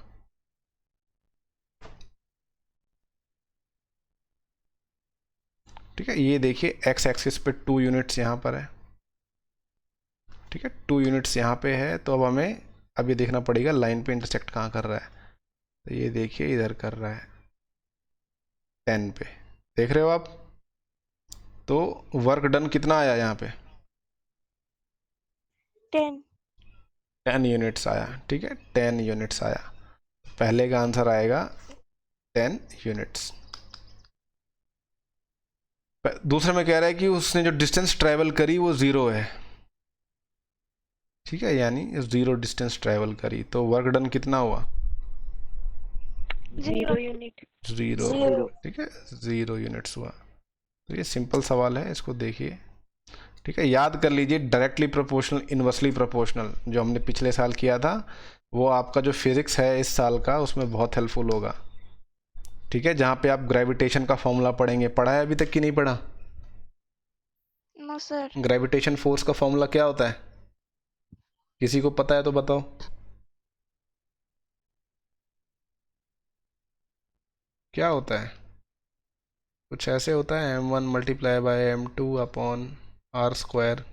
ठीक है, ये देखिए x एक्सिस पे 2 यूनिट्स यहाँ पर है। ठीक है, 2 यूनिट्स यहाँ पे है, तो अब हमें अब ये देखना पड़ेगा लाइन पे इंटरसेक्ट कहाँ कर रहा है। तो ये देखिए इधर कर रहा है 10 पे, देख रहे हो आप? तो वर्क डन कितना आया यहाँ पे? 10 यूनिट्स आया। ठीक है, 10 यूनिट्स आया। पहले का आंसर आएगा 10 यूनिट्स। दूसरे में कह रहा है कि उसने जो डिस्टेंस ट्रैवल करी वो 0 है। ठीक है, यानी 0 डिस्टेंस ट्रैवल करी, तो वर्क डन कितना हुआ? 0 unit. 0। ठीक है, 0 यूनिट्स हुआ। तो ये सिंपल सवाल है, इसको देखिए। ठीक है, याद कर लीजिए डायरेक्टली प्रोपोर्शनल, इनवर्सली प्रोपोर्शनल जो हमने पिछले साल किया था, वो आपका जो फिजिक्स है इस साल का उसमें बहुत हेल्पफुल होगा। ठीक है, जहाँ पे आप ग्रेविटेशन का फॉर्मूला पढ़ेंगे। पढ़ा है अभी तक कि नहीं पढ़ा? No, sir. ग्रेविटेशन फोर्स का फॉर्मूला क्या होता है? किसी को पता है तो बताओ। क्या होता है? कुछ ऐसे होता है m1 multiply by m2 upon r square.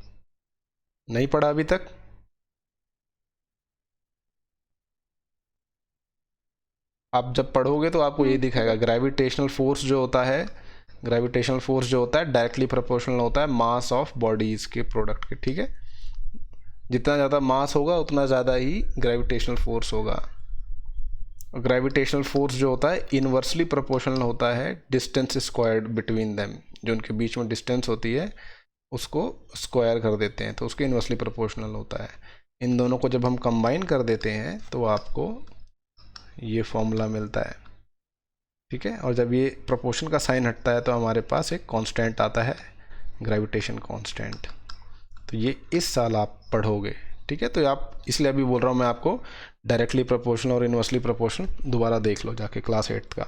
नहीं पढ़ा अभी तक? आप जब पढ़ोगे तो आपको ये दिखाएगा ग्रेविटेशनल फोर्स जो होता है, ग्रेविटेशनल फोर्स जो होता है डायरेक्टली प्रोपोर्शनल होता है मास ऑफ बॉडीज़ के प्रोडक्ट के, ठीक है। जितना ज़्यादा मास होगा उतना ज़्यादा ही ग्रेविटेशनल फोर्स होगा। ग्रेविटेशनल फोर्स जो होता है इनवर्सली प्रोपोर्शनल होता है डिस्टेंस स्क्वायर्ड बिटवीन देम, जो उनके बीच में डिस्टेंस होती है उसको स्क्वायर कर देते हैं तो उसके इनवर्सली प्रोपोर्शनल होता है। इन दोनों को जब हम कंबाइन कर देते हैं तो आपको ये फॉर्मूला मिलता है, ठीक है। और जब ये प्रोपोर्शन का साइन हटता है तो हमारे पास एक कांस्टेंट आता है, ग्रेविटेशन कांस्टेंट। तो ये इस साल आप पढ़ोगे, ठीक है। तो आप, इसलिए अभी बोल रहा हूँ मैं आपको, डायरेक्टली प्रोपोर्शनल और इनवर्सली प्रोपोर्शनल दोबारा देख लो जाके क्लास 8 का।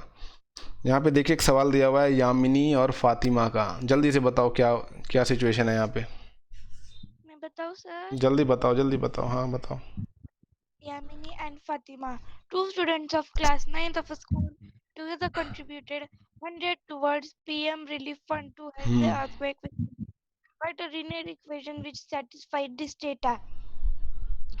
यहाँ पे देखिए एक सवाल दिया हुआ है यामिनी और फातिमा का। जल्दी से बताओ क्या क्या सिचुएशन है यहाँ पे। मैं बताऊँ सर? जल्दी बताओ, जल्दी बताओ, हाँ बताओ। Yamini and Fatima, two students of class 9th of a school, together contributed 100 towards PM relief fund to help the earthquake victims. Write a linear equation which satisfied this data.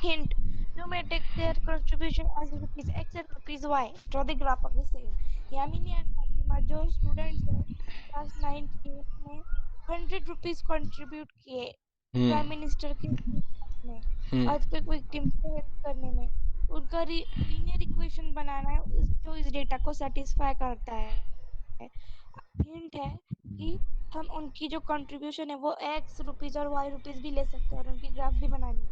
Hint: you may take their contribution as rupees X and rupees Y. Draw the graph of the same. Yamini and Fatima, जो students हैं class 9th के, में 100 rupees contribute किए prime minister के में earthquake victims को help करने में। उनका लीनियर इक्वेशन बनाना है जो इस डेटा को सेटिस्फाई करता है। हिंट है कि हम उनकी जो कंट्रीब्यूशन है वो x रुपीस और y रुपीस भी ले सकते हैं और उनकी ग्राफ भी बनानी है।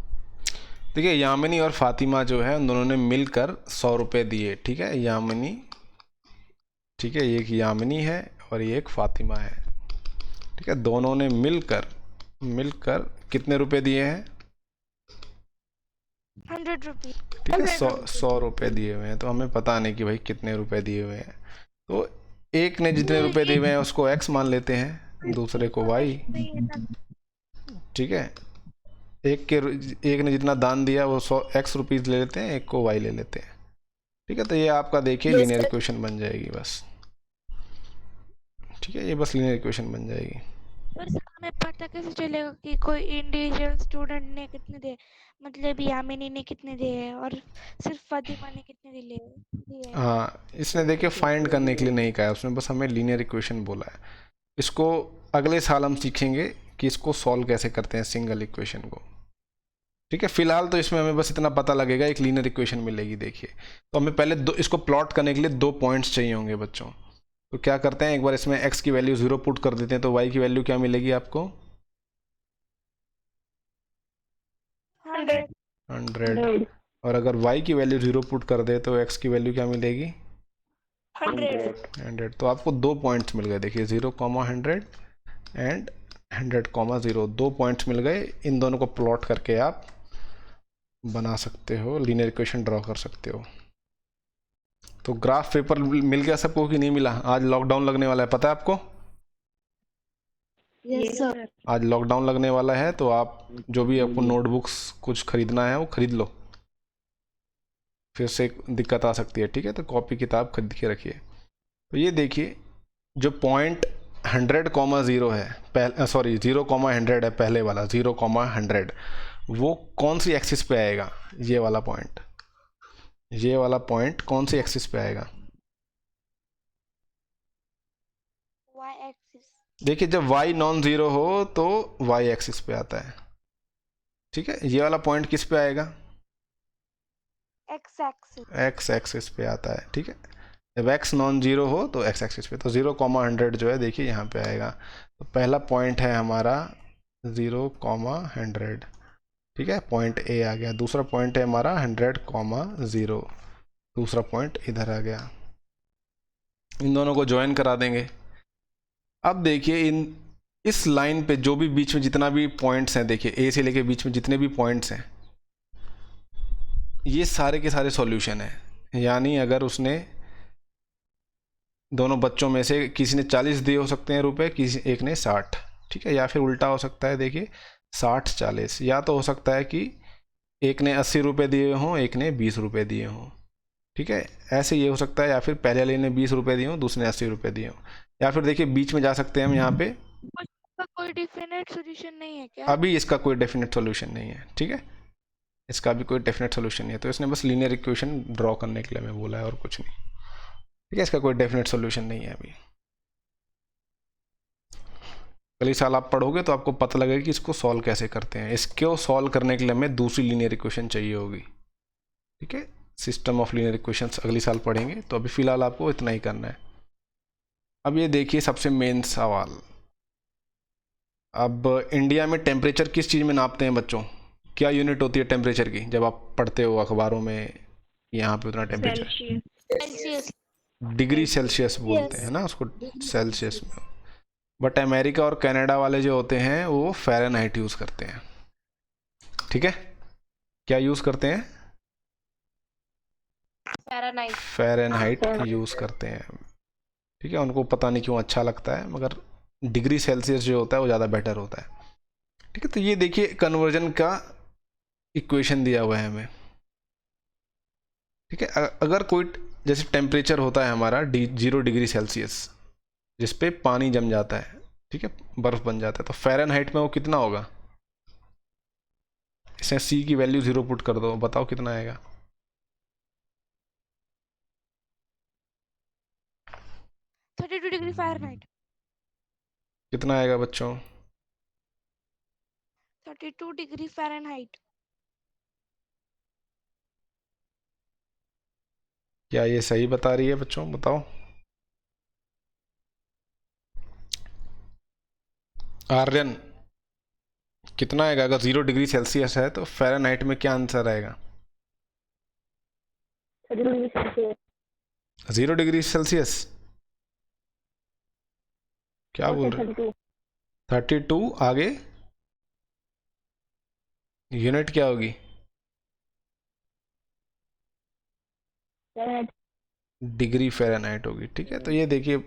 देखिए यामिनी और फातिमा जो है उन दोनों ने मिलकर 100 रुपये दिए, ठीक है। यामिनी, ठीक है, ये एक यामिनी है और ये एक फातिमा है, ठीक है। दोनों ने मिलकर कितने रुपए दिए हैं? 100 रुपीस, ठीक है। 100 रुपये दिए हुए हैं। तो हमें पता नहीं कि भाई कितने रुपए दिए हुए हैं, तो एक ने जितने रुपए दिए हुए हैं उसको x मान लेते हैं, दूसरे को y, ठीक है। एक ने जितना दान दिया वो 100 x रुपीज़ ले लेते हैं, एक को y ले लेते हैं, ठीक है। तो ये आपका देखिए लीनियर इक्वेशन बन जाएगी बस, ठीक है। ये बस लीनियर इक्वेशन बन जाएगी। पर हमें पता कैसे चलेगा कि कोई इंडिविजुअल स्टूडेंट ने कितने दिए, मतलब यामिनी ने कितने दिए और सिर्फ फातिमा ने कितने दिए? हाँ, इसने देखिए फाइंड करने के लिए नहीं कहा, उसने बस हमें लीनियर इक्वेशन बोला है। इसको अगले साल हम सीखेंगे कि इसको सॉल्व कैसे करते हैं सिंगल इक्वेशन को, ठीक है। फिलहाल तो इसमें हमें बस इतना पता लगेगा, एक लीनियर इक्वेशन मिलेगी। देखिए तो हमें पहले इसको प्लॉट करने के लिए 2 पॉइंट्स चाहिए होंगे बच्चों। तो क्या करते हैं, एक बार इसमें x की वैल्यू 0 पुट कर देते हैं तो y की वैल्यू क्या मिलेगी आपको? 100। और अगर y की वैल्यू 0 पुट कर दे तो x की वैल्यू क्या मिलेगी? 100। तो आपको 2 पॉइंट्स मिल गए, देखिए 0,100 एंड 100,0। 2 पॉइंट्स मिल गए। इन दोनों को प्लॉट करके आप बना सकते हो, लीनियर इक्वेशन ड्रॉ कर सकते हो। तो ग्राफ पेपर मिल गया सबको कि नहीं मिला? आज लॉकडाउन लगने वाला है, पता है आपको? Yes sir. आज लॉकडाउन लगने वाला है तो आप जो भी आपको नोटबुक्स कुछ खरीदना है वो खरीद लो, फिर से दिक्कत आ सकती है, ठीक है। तो कॉपी किताब खरीद के रखिए। तो ये देखिए जो पॉइंट 100,0 है, सॉरी 0,100 है पहले वाला 0,100, वो कौन सी एक्सिस पे आएगा? ये वाला पॉइंट, ये वाला पॉइंट कौन सी एक्सिस पे आएगा? y axis. देखिए जब y नॉन ज़ीरो हो तो y एक्सिस पे आता है, ठीक है। ये वाला पॉइंट किस पे आएगा? x एक्सिस पे आता है, ठीक है। जब x नॉन ज़ीरो हो तो x एक्सिस पे, तो 0,100 जो है देखिए यहाँ पे आएगा। तो पहला पॉइंट है हमारा 0,100, ठीक है, पॉइंट A आ गया। दूसरा पॉइंट है हमारा 100,0, दूसरा पॉइंट इधर आ गया। इन दोनों को ज्वाइन करा देंगे। अब देखिए इस लाइन पे जो भी बीच में जितना भी पॉइंट्स हैं, देखिए A से लेके बीच में जितने भी पॉइंट्स हैं, ये सारे के सारे सॉल्यूशन हैं। यानी अगर उसने दोनों बच्चों में से किसी ने 40 दिए हो सकते हैं रुपए, किसी एक ने 60, ठीक है। या फिर उल्टा हो सकता है, देखिए 60-40। या तो हो सकता है कि एक ने 80 रुपये दिए हों, एक ने 20 रुपये दिए हों, ठीक है, ऐसे ये हो सकता है, या फिर पहले वाले ने 20 रुपये दिए हो, दूसरे ने 80 रुपये दिए हो, या फिर देखिए बीच में जा सकते हैं हम यहाँ पे। उसका कोई डिफिनेट सॉल्यूशन नहीं है क्या? अभी इसका कोई डेफिनेट सॉल्यूशन नहीं है, ठीक है, इसका भी कोई डेफिनेट सॉल्यूशन नहीं है, तो इसने बस लीनियर इक्वेशन ड्रॉ करने के लिए हमें बोला है और कुछ नहीं, ठीक है, इसका कोई डेफिनेट सॉल्यूशन नहीं है अभी। अगले साल आप पढ़ोगे तो आपको पता लगेगा कि इसको सॉल्व कैसे करते हैं। इसको सॉल्व करने के लिए हमें दूसरी लीनियर इक्वेशन चाहिए होगी, ठीक है, सिस्टम ऑफ लीनियर इक्वेशंस अगले साल पढ़ेंगे, तो अभी फ़िलहाल आपको इतना ही करना है। अब ये देखिए सबसे मेन सवाल, अब इंडिया में टेम्परेचर किस चीज़ में नापते हैं बच्चों? क्या यूनिट होती है टेम्परेचर की? जब आप पढ़ते हो अखबारों में यहाँ पे उतना टेम्परेचर, सेल्सियस। डिग्री सेल्सियस बोलते हैं ना उसको, सेल्सियस में। बट अमेरिका और कनाडा वाले जो होते हैं वो फ़ारेनहाइट यूज़ करते हैं, ठीक है, क्या यूज़ करते हैं? फ़ारेनहाइट यूज़ करते हैं, ठीक है, उनको पता नहीं क्यों अच्छा लगता है, मगर डिग्री सेल्सियस जो होता है वो ज़्यादा बेटर होता है, ठीक है। तो ये देखिए कन्वर्जन का इक्वेशन दिया हुआ है हमें, ठीक है। अगर कोई जैसे टेम्परेचर होता है हमारा 0 डिग्री सेल्सियस, जिस पे पानी जम जाता है, ठीक है, बर्फ़ बन जाता है, तो फ़ारेनहाइट में वो कितना होगा? इसमें सी की वैल्यू 0 पुट कर दो, बताओ कितना आएगा? 32 डिग्री फ़ारेनहाइट। कितना आएगा बच्चों? 32 डिग्री फ़ारेनहाइट। क्या ये सही बता रही है बच्चों, बताओ? आर्यन कितना आएगा? अगर 0 डिग्री सेल्सियस है तो फ़ारेनहाइट में क्या आंसर आएगा? 0 डिग्री सेल्सियस, क्या बोल रहे हो? 32 आगे यूनिट क्या होगी? डिग्री फ़ारेनहाइट होगी, ठीक है। तो ये देखिए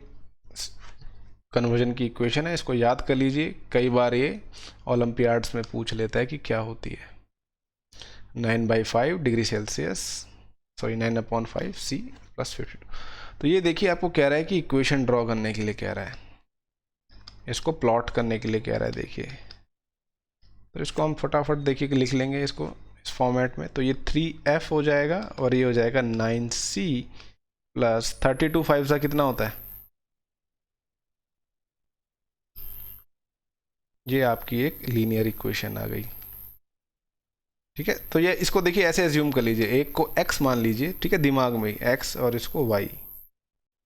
कन्वर्जन की इक्वेशन है, इसको याद कर लीजिए, कई बार ये ओलंपियाड्स में पूछ लेता है कि क्या होती है। 9/5 डिग्री सेल्सियस, सॉरी 9/5 C + 52। तो ये देखिए आपको कह रहा है कि इक्वेशन ड्रॉ करने के लिए कह रहा है, इसको प्लॉट करने के लिए कह रहा है, देखिए। तो इसको हम फटाफट देखिए कि लिख लेंगे इसको इस फॉर्मेट में, तो ये 3F हो जाएगा और ये हो जाएगा 9C + 32 5 सा कितना होता है? ये आपकी एक लीनियर इक्वेशन आ गई, ठीक है। तो ये इसको देखिए ऐसे एज्यूम कर लीजिए, एक को x मान लीजिए, ठीक है, दिमाग में x और इसको y,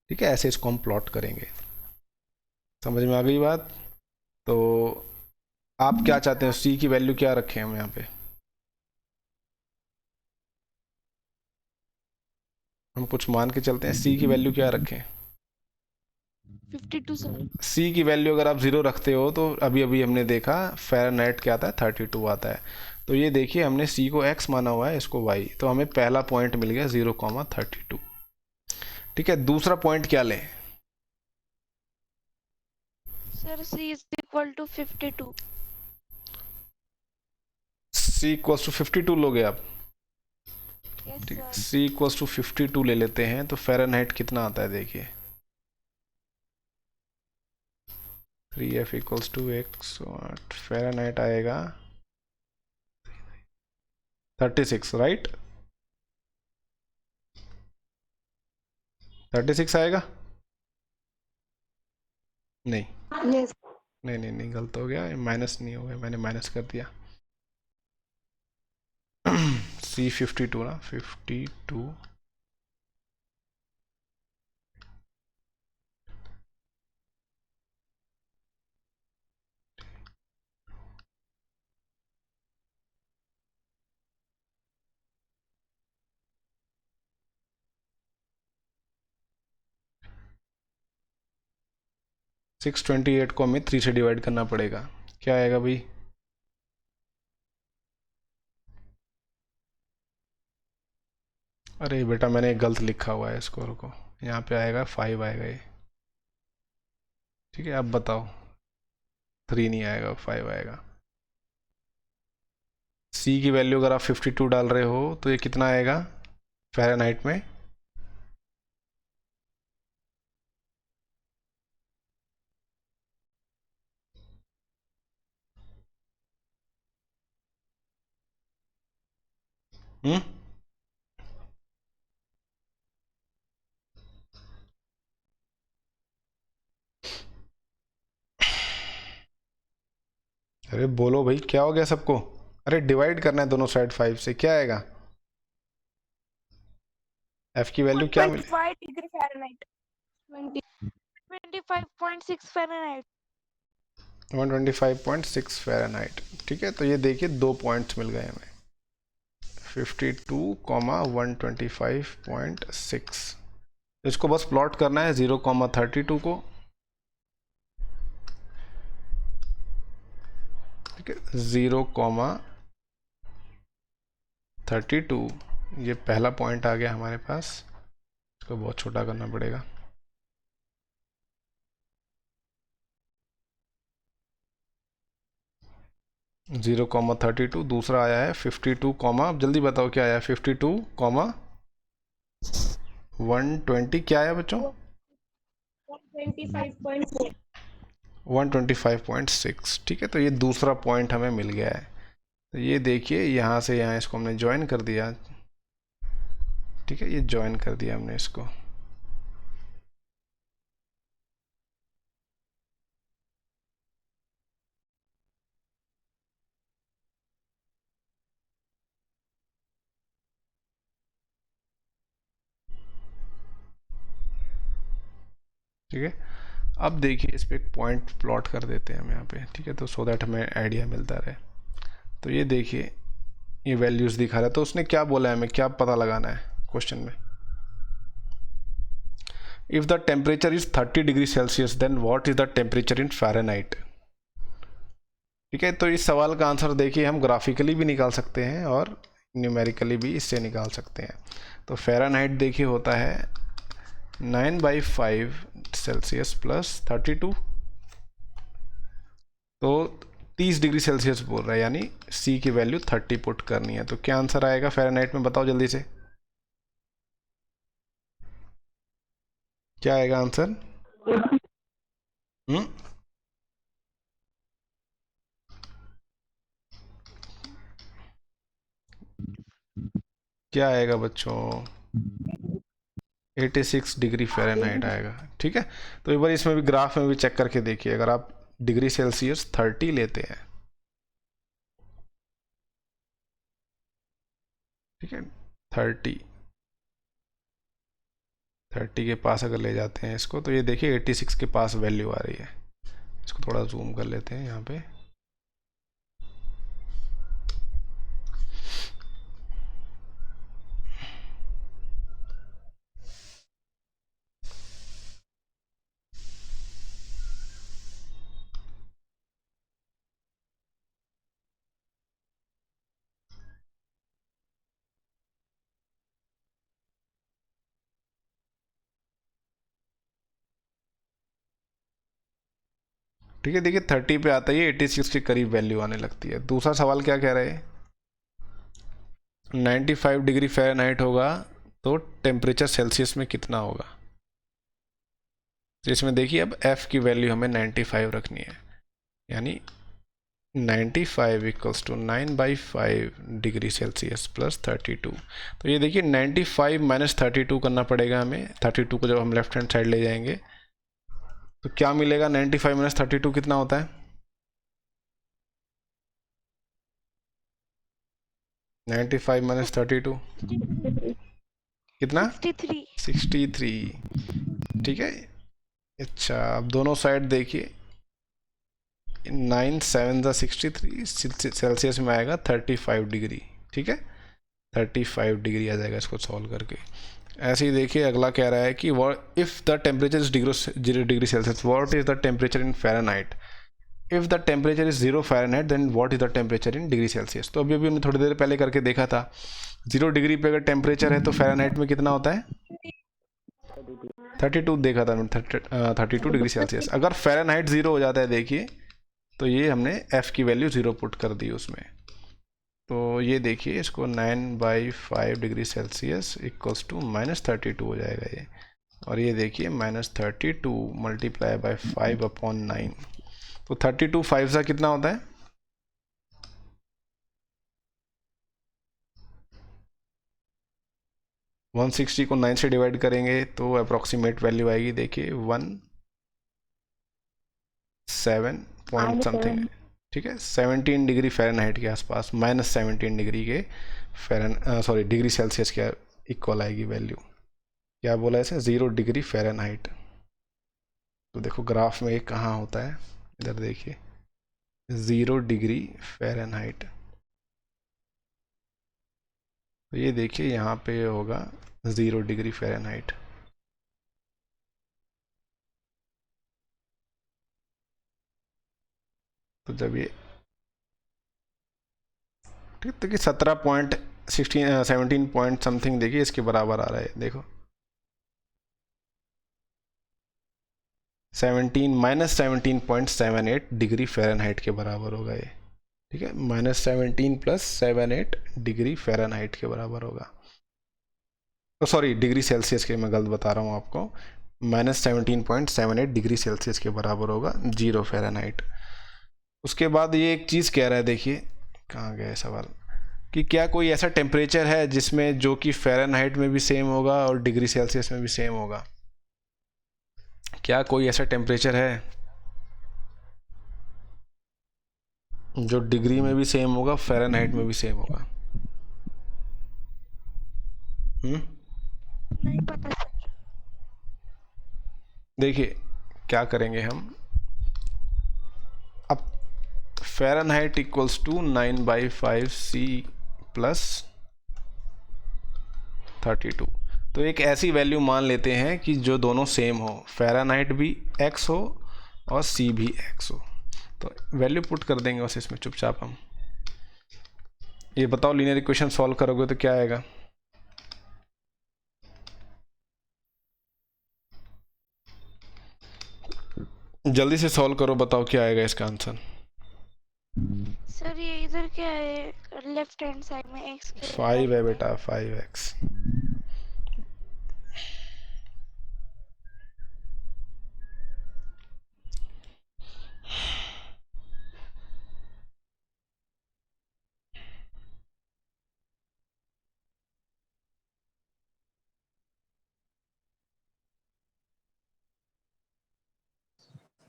ठीक है, ऐसे इसको हम प्लॉट करेंगे। समझ में आ गई बात? तो आप क्या चाहते हैं, c की वैल्यू क्या रखें हम यहाँ पे? हम कुछ मान के चलते हैं, c की वैल्यू क्या रखें? 52 सर। c की वैल्यू अगर आप 0 रखते हो तो अभी अभी हमने देखा फ़ारेनहाइट क्या आता है, 32 आता है। तो ये देखिए हमने c को x माना हुआ है, इसको y, तो हमें पहला पॉइंट मिल गया 0,32, ठीक है। दूसरा पॉइंट क्या लें? Sir c is equal to 52। c = 52 लोगे आप, यस ठीक है। सर। c = 52 ले लेते हैं, तो फ़ारेनहाइट कितना आता है देखिए, 3F = x, फ़ारेनहाइट आएगा 36, राइट? 36 आएगा? नहीं Yes. नहीं गलत हो गया, माइनस नहीं हो गया, मैंने माइनस कर दिया। C 52 ना, 52 628 को हमें 3 से डिवाइड करना पड़ेगा, क्या आएगा भाई? अरे बेटा मैंने गलत लिखा हुआ है इसको, रुको, यहाँ पे आएगा 5 आएगा ये, ठीक है। अब बताओ, 3 नहीं आएगा, 5 आएगा। C की वैल्यू अगर आप 52 डाल रहे हो तो ये कितना आएगा फ़ारेनहाइट में? हम्म, अरे बोलो भाई, क्या हो गया सबको? अरे डिवाइड करना है दोनों साइड 5 से, क्या आएगा? एफ की वैल्यू क्या मिले? 1.5 degree Fahrenheit. 25.6 Fahrenheit. 125.6 फ़ारेनहाइट। ठीक है, तो ये देखिए 2 पॉइंट्स मिल गए हमें, 52,125.6। इसको बस प्लॉट करना है 0,32 को। ठीक है, 0,32 ये पहला पॉइंट आ गया हमारे पास। इसको बहुत छोटा करना पड़ेगा। Zero comma 32। दूसरा आया है 52 कॉमा, अब जल्दी बताओ क्या आया? 52 कॉमा 120, क्या आया बच्चों? 125.4। 125.6। ठीक है, तो ये दूसरा पॉइंट हमें मिल गया है। तो ये देखिए यहाँ से यहाँ इसको हमने ज्वाइन कर दिया। ठीक है, ये ज्वाइन कर दिया हमने इसको। ठीक है, अब देखिए इस पे एक पॉइंट प्लॉट कर देते हैं हम यहाँ पे। ठीक है, तो सो दैट हमें आइडिया मिलता रहे। तो ये देखिए ये वैल्यूज़ दिखा रहा है। तो उसने क्या बोला है, हमें क्या पता लगाना है क्वेश्चन में? If the temperature is 30 degree Celsius then what is the temperature in Fahrenheit. ठीक है, तो इस सवाल का आंसर देखिए हम ग्राफिकली भी निकाल सकते हैं और न्यूमेरिकली भी इससे निकाल सकते हैं। तो फ़ारेनहाइट देखिए होता है 9/5 सेल्सियस प्लस 32, तो 30 डिग्री सेल्सियस बोल रहा है, यानी सी की वैल्यू 30 पुट करनी है। तो क्या आंसर आएगा फ़ारेनहाइट में, बताओ जल्दी से, क्या आएगा आंसर? क्या आएगा बच्चों? 86 डिग्री फ़ारेनहाइट आएगा। ठीक है, तो एक बार इसमें भी ग्राफ में भी चेक करके देखिए। अगर आप डिग्री सेल्सियस 30 लेते हैं, ठीक है, 30 के पास अगर ले जाते हैं इसको, तो ये देखिए 86 के पास वैल्यू आ रही है। इसको थोड़ा जूम कर लेते हैं यहाँ पे। ठीक है, देखिए 30 पे आता है, 86 के करीब वैल्यू आने लगती है। दूसरा सवाल क्या कह रहे हैं? 95 डिग्री फ़ारेनहाइट होगा तो टेम्परेचर सेल्सियस में कितना होगा? तो इसमें देखिए अब एफ़ की वैल्यू हमें 95 रखनी है, यानी 95 equals to 9/5 degree Celsius plus 32। तो ये देखिए 95 माइनस 32 करना पड़ेगा हमें। 32 को जब हम लेफ्ट हैंड साइड ले जाएंगे तो क्या मिलेगा? 95 माइनस 32 कितना होता है? 95 माइनस 32 कितना? 63. 63। ठीक है, अच्छा अब दोनों साइड देखिए, 9 7 ज़ा 63, सेल्सियस में आएगा 35 डिग्री। ठीक है, 35 डिग्री आ जाएगा इसको सॉल्व करके। ऐसे ही देखिए अगला कह रहा है कि what if the temperature is 0 degree Celsius, what is the temperature in Fahrenheit. If the temperature is 0 Fahrenheit then what is the temperature in degree Celsius. तो अभी हमने थोड़ी देर पहले करके देखा था, 0 डिग्री पे अगर टेम्परेचर है तो फ़ारेनहाइट में कितना होता है? 32 देखा था मैंने, 32 डिग्री सेल्सियस। अगर फ़ारेनहाइट 0 हो जाता है देखिए, तो ये हमने एफ़ की वैल्यू 0 पुट कर दी उसमें। तो ये देखिए इसको 9/5 डिग्री सेल्सियस इक्वल्स टू -32 हो जाएगा ये। और ये देखिए -32 मल्टीप्लाई बाय 5/9। तो 32 5 सा कितना होता है? 160 को 9 से डिवाइड करेंगे तो अप्रोक्सीमेट वैल्यू आएगी, देखिए 17 पॉइंट समथिंग, ठीक है, 17 डिग्री फ़ारेनहाइट के आसपास, -17 डिग्री के डिग्री सेल्सियस के इक्वल आएगी वैल्यू। क्या बोला इसे? 0 डिग्री फ़ारेनहाइट। तो देखो ग्राफ में ये कहाँ होता है, इधर देखिए 0 डिग्री फ़ारेनहाइट। तो ये देखिए यहाँ पे होगा 0 डिग्री फ़ारेनहाइट। तो जब ये ठीक, तो कि 17 पॉइंट समथिंग देखिए इसके बराबर आ रहा है, देखो 17 डिग्री फ़ारेनहाइट के बराबर होगा ये, ठीक है, -17 + 78 डिग्री फ़ारेनहाइट के बराबर होगा। तो सॉरी, डिग्री सेल्सियस के, मैं गलत बता रहा हूँ आपको, -17.78 डिग्री सेल्सियस के बराबर होगा 0 फ़ारेनहाइट। उसके बाद ये एक चीज़ कह रहा है, देखिए कहाँ गया सवाल, कि क्या कोई ऐसा टेम्परेचर है जिसमें जो कि फ़ारेनहाइट में भी सेम होगा और डिग्री सेल्सियस में भी सेम होगा? क्या कोई ऐसा टेम्परेचर है जो डिग्री में भी सेम होगा, फ़ारेनहाइट में भी सेम होगा? नहीं पता सर। देखिए क्या करेंगे हम, अब फ़ारेनहाइट इक्वल्स टू 9/5 C + 32। तो एक ऐसी वैल्यू मान लेते हैं कि जो दोनों सेम हो, फ़ारेनहाइट भी x हो और C भी x हो। तो वैल्यू पुट कर देंगे बस इसमें चुपचाप हम। ये बताओ लीनियर इक्वेशन सॉल्व करोगे तो क्या आएगा? जल्दी से सॉल्व करो, बताओ क्या आएगा इसका आंसर। सर ये इधर क्या है, लेफ्ट हैंड साइड में x के 5 है बेटा, 5x।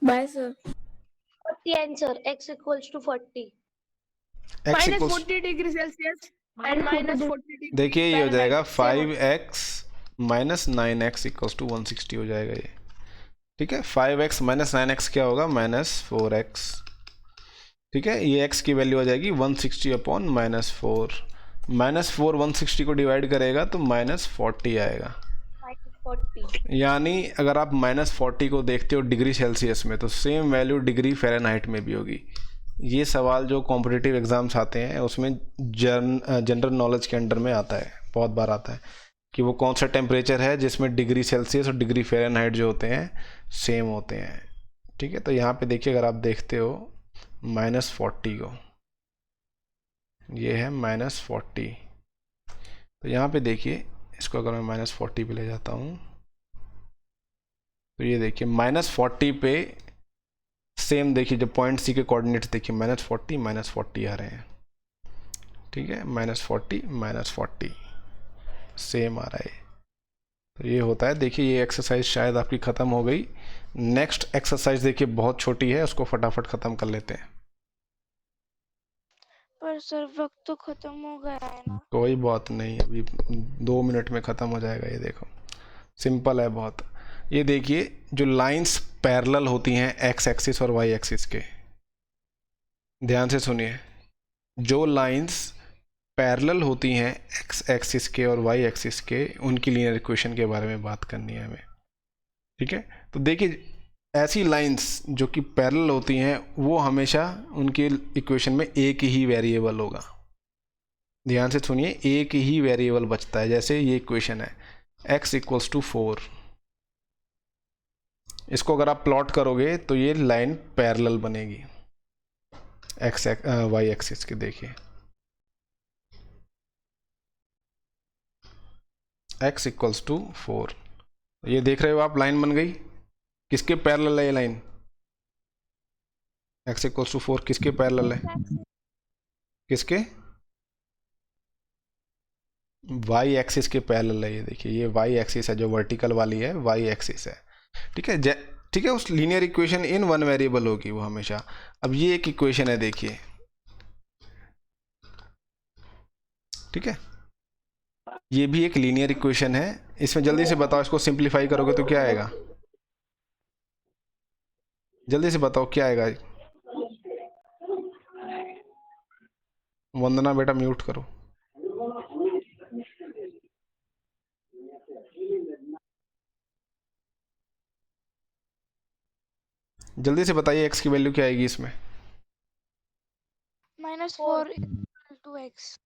By sir. 40 answer, x equals to 40 x equals, -40 degree Celsius and -40 degree देखिए ये हो जाएगा फ़ारेनहाइट। 5x - 9x = 160 हो जाएगा ये, ठीक है। 5x - 9x क्या होगा? -4x, ठीक है। ये x की वैल्यू आ जाएगी 160/-4, -4 160 को डिवाइड करेगा तो -40 आएगा। -40 यानी अगर आप -40 को देखते हो डिग्री सेल्सियस में, तो सेम वैल्यू डिग्री फ़ारेनहाइट में भी होगी। ये सवाल जो कॉम्पिटिटिव एग्ज़ाम्स आते हैं उसमें जनरल नॉलेज के अंडर में आता है, बहुत बार आता है कि वो कौन सा टेम्परेचर है जिसमें डिग्री सेल्सियस और डिग्री फ़ारेनहाइट जो होते हैं सेम होते हैं, ठीक है। तो यहाँ पे देखिए, अगर आप देखते हो -40 को, ये है -40, तो यहाँ पे देखिए इसको अगर मैं -40 पे ले जाता हूँ तो ये देखिए -40 पे सेम, देखिए जो पॉइंट सी के कोऑर्डिनेट्स देखिए -40 -40 आ रहे हैं, ठीक है, -40 -40 सेम आ रहा है। तो ये होता है। देखिए ये एक्सरसाइज शायद आपकी ख़त्म हो गई। नेक्स्ट एक्सरसाइज देखिए बहुत छोटी है, उसको फटाफट ख़त्म कर लेते हैं। पर सर वक्त तो खत्म हो गया है ना। कोई बात नहीं, अभी 2 मिनट में ख़त्म हो जाएगा। ये देखो सिंपल है बहुत। ये देखिए जो लाइंस पैरेलल होती हैं एक्स एक्सिस और वाई एक्सिस के, ध्यान से सुनिए, जो लाइंस पैरेलल होती हैं एक्स एक्सिस के और वाई एक्सिस के, उनकी लीनियर इक्वेशन के बारे में बात करनी है हमें, ठीक है। तो देखिए ऐसी लाइंस जो कि पैरेलल होती हैं वो हमेशा उनके इक्वेशन में एक ही वेरिएबल होगा। ध्यान से सुनिए, एक ही वेरिएबल बचता है। जैसे ये इक्वेशन है x = 4, इसको अगर आप प्लॉट करोगे तो ये लाइन पैरेलल बनेगी वाई एक्सिस के। देखिए x = 4, ये देख रहे हो आप, लाइन बन गई। किसके पैरेलल है ये लाइन? x = 4 किसके पैरेलल है? किसके? वाई एक्सिस के पैरेलल है। ये देखिए, ये वाई एक्सिस है, जो वर्टिकल वाली है वाई एक्सिस है। ठीक है, ठीक है, उस linear equation in one variable होगी वो हमेशा। अब ये एक इक्वेशन है, देखिए, ठीक है, ये भी एक लीनियर इक्वेशन है। इसमें जल्दी से बताओ, इसको सिंप्लीफाई करोगे तो क्या आएगा? जल्दी से बताओ क्या आएगा। वंदना बेटा म्यूट करो। जल्दी से बताइए x की वैल्यू क्या आएगी इसमें? -4 equal to x.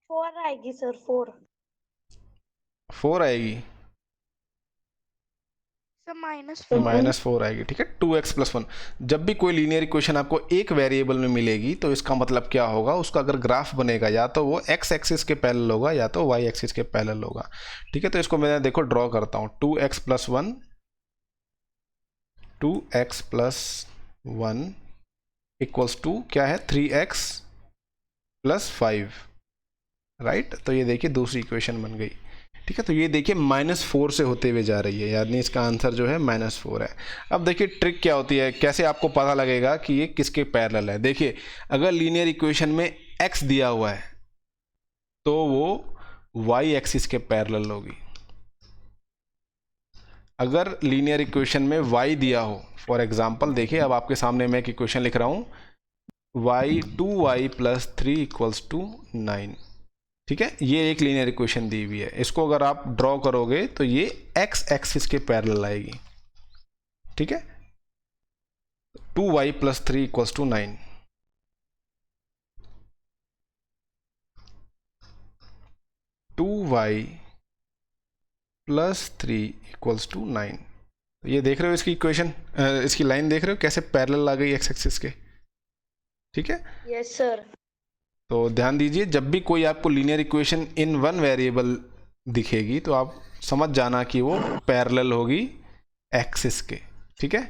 4 आएगी सर, 4। 4 आएगी, So -4 आएगी। ठीक है, 2x + 1। जब भी कोई लीनियर इक्वेशन आपको एक वेरिएबल में मिलेगी तो इसका मतलब क्या होगा, उसका अगर ग्राफ बनेगा या तो वो x एक्सिस के पैरेलल होगा या तो y एक्सिस के पैरेलल होगा। ठीक है, तो इसको मैं देखो ड्रॉ करता हूँ। 2x + 1 2x + 1 इक्वल्स टू क्या है, 3x + 5, राइट। तो ये देखिए दूसरी इक्वेशन बन गई। ठीक है, तो ये देखिए -4 से होते हुए जा रही है, यानी इसका आंसर जो है -4 है। अब देखिए ट्रिक क्या होती है, कैसे आपको पता लगेगा कि ये किसके पैरेलल है। देखिए, अगर लीनियर इक्वेशन में x दिया हुआ है तो वो y एक्सिस के पैरेलल होगी। अगर लीनियर इक्वेशन में y दिया हो, फॉर एग्जांपल देखिए, अब आपके सामने मैं एक इक्वेशन लिख रहा हूँ, 2y + 3 = 9। ठीक है, ये एक लीनियर इक्वेशन दी हुई है। इसको अगर आप ड्रॉ करोगे तो ये x एक्सिस के पैरेलल आएगी। ठीक है, 2y + 3 = 9। +3 = 9। तो ये देख रहे हो इसकी इक्वेशन, इसकी लाइन देख रहे हो कैसे पैरेलल आ गई x एक्सिस के। ठीक है, यस सर। तो ध्यान दीजिए, जब भी कोई आपको linear equation in one variable दिखेगी तो आप समझ जाना कि वो पैरेलल होगी एक्सिस के। ठीक है,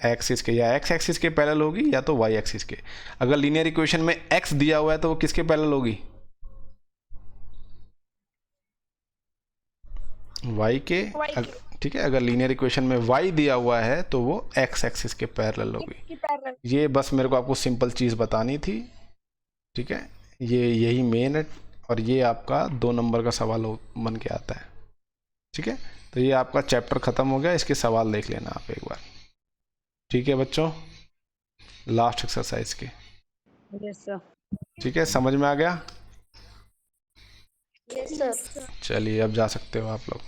एक्सिस के, या x एक्सिस के पैरेलल होगी या तो y एक्सिस के। अगर लीनियर इक्वेशन में x दिया हुआ है तो वो किसके पैरेलल होगी, y के। ठीक है, अगर लीनियर इक्वेशन में y दिया हुआ है तो वो x एक्सिस के पैरेलल होगी। ये बस मेरे को आपको सिंपल चीज़ बतानी थी। ठीक है, ये यही मेन है, और ये आपका 2 नंबर का सवाल बन के आता है। ठीक है, तो ये आपका चैप्टर ख़त्म हो गया, इसके सवाल देख लेना आप एक बार। ठीक है बच्चों, लास्ट एक्सरसाइज के। Yes sir. ठीक है, समझ में आ गया? Yes sir. चलिए अब जा सकते हो आप लोग।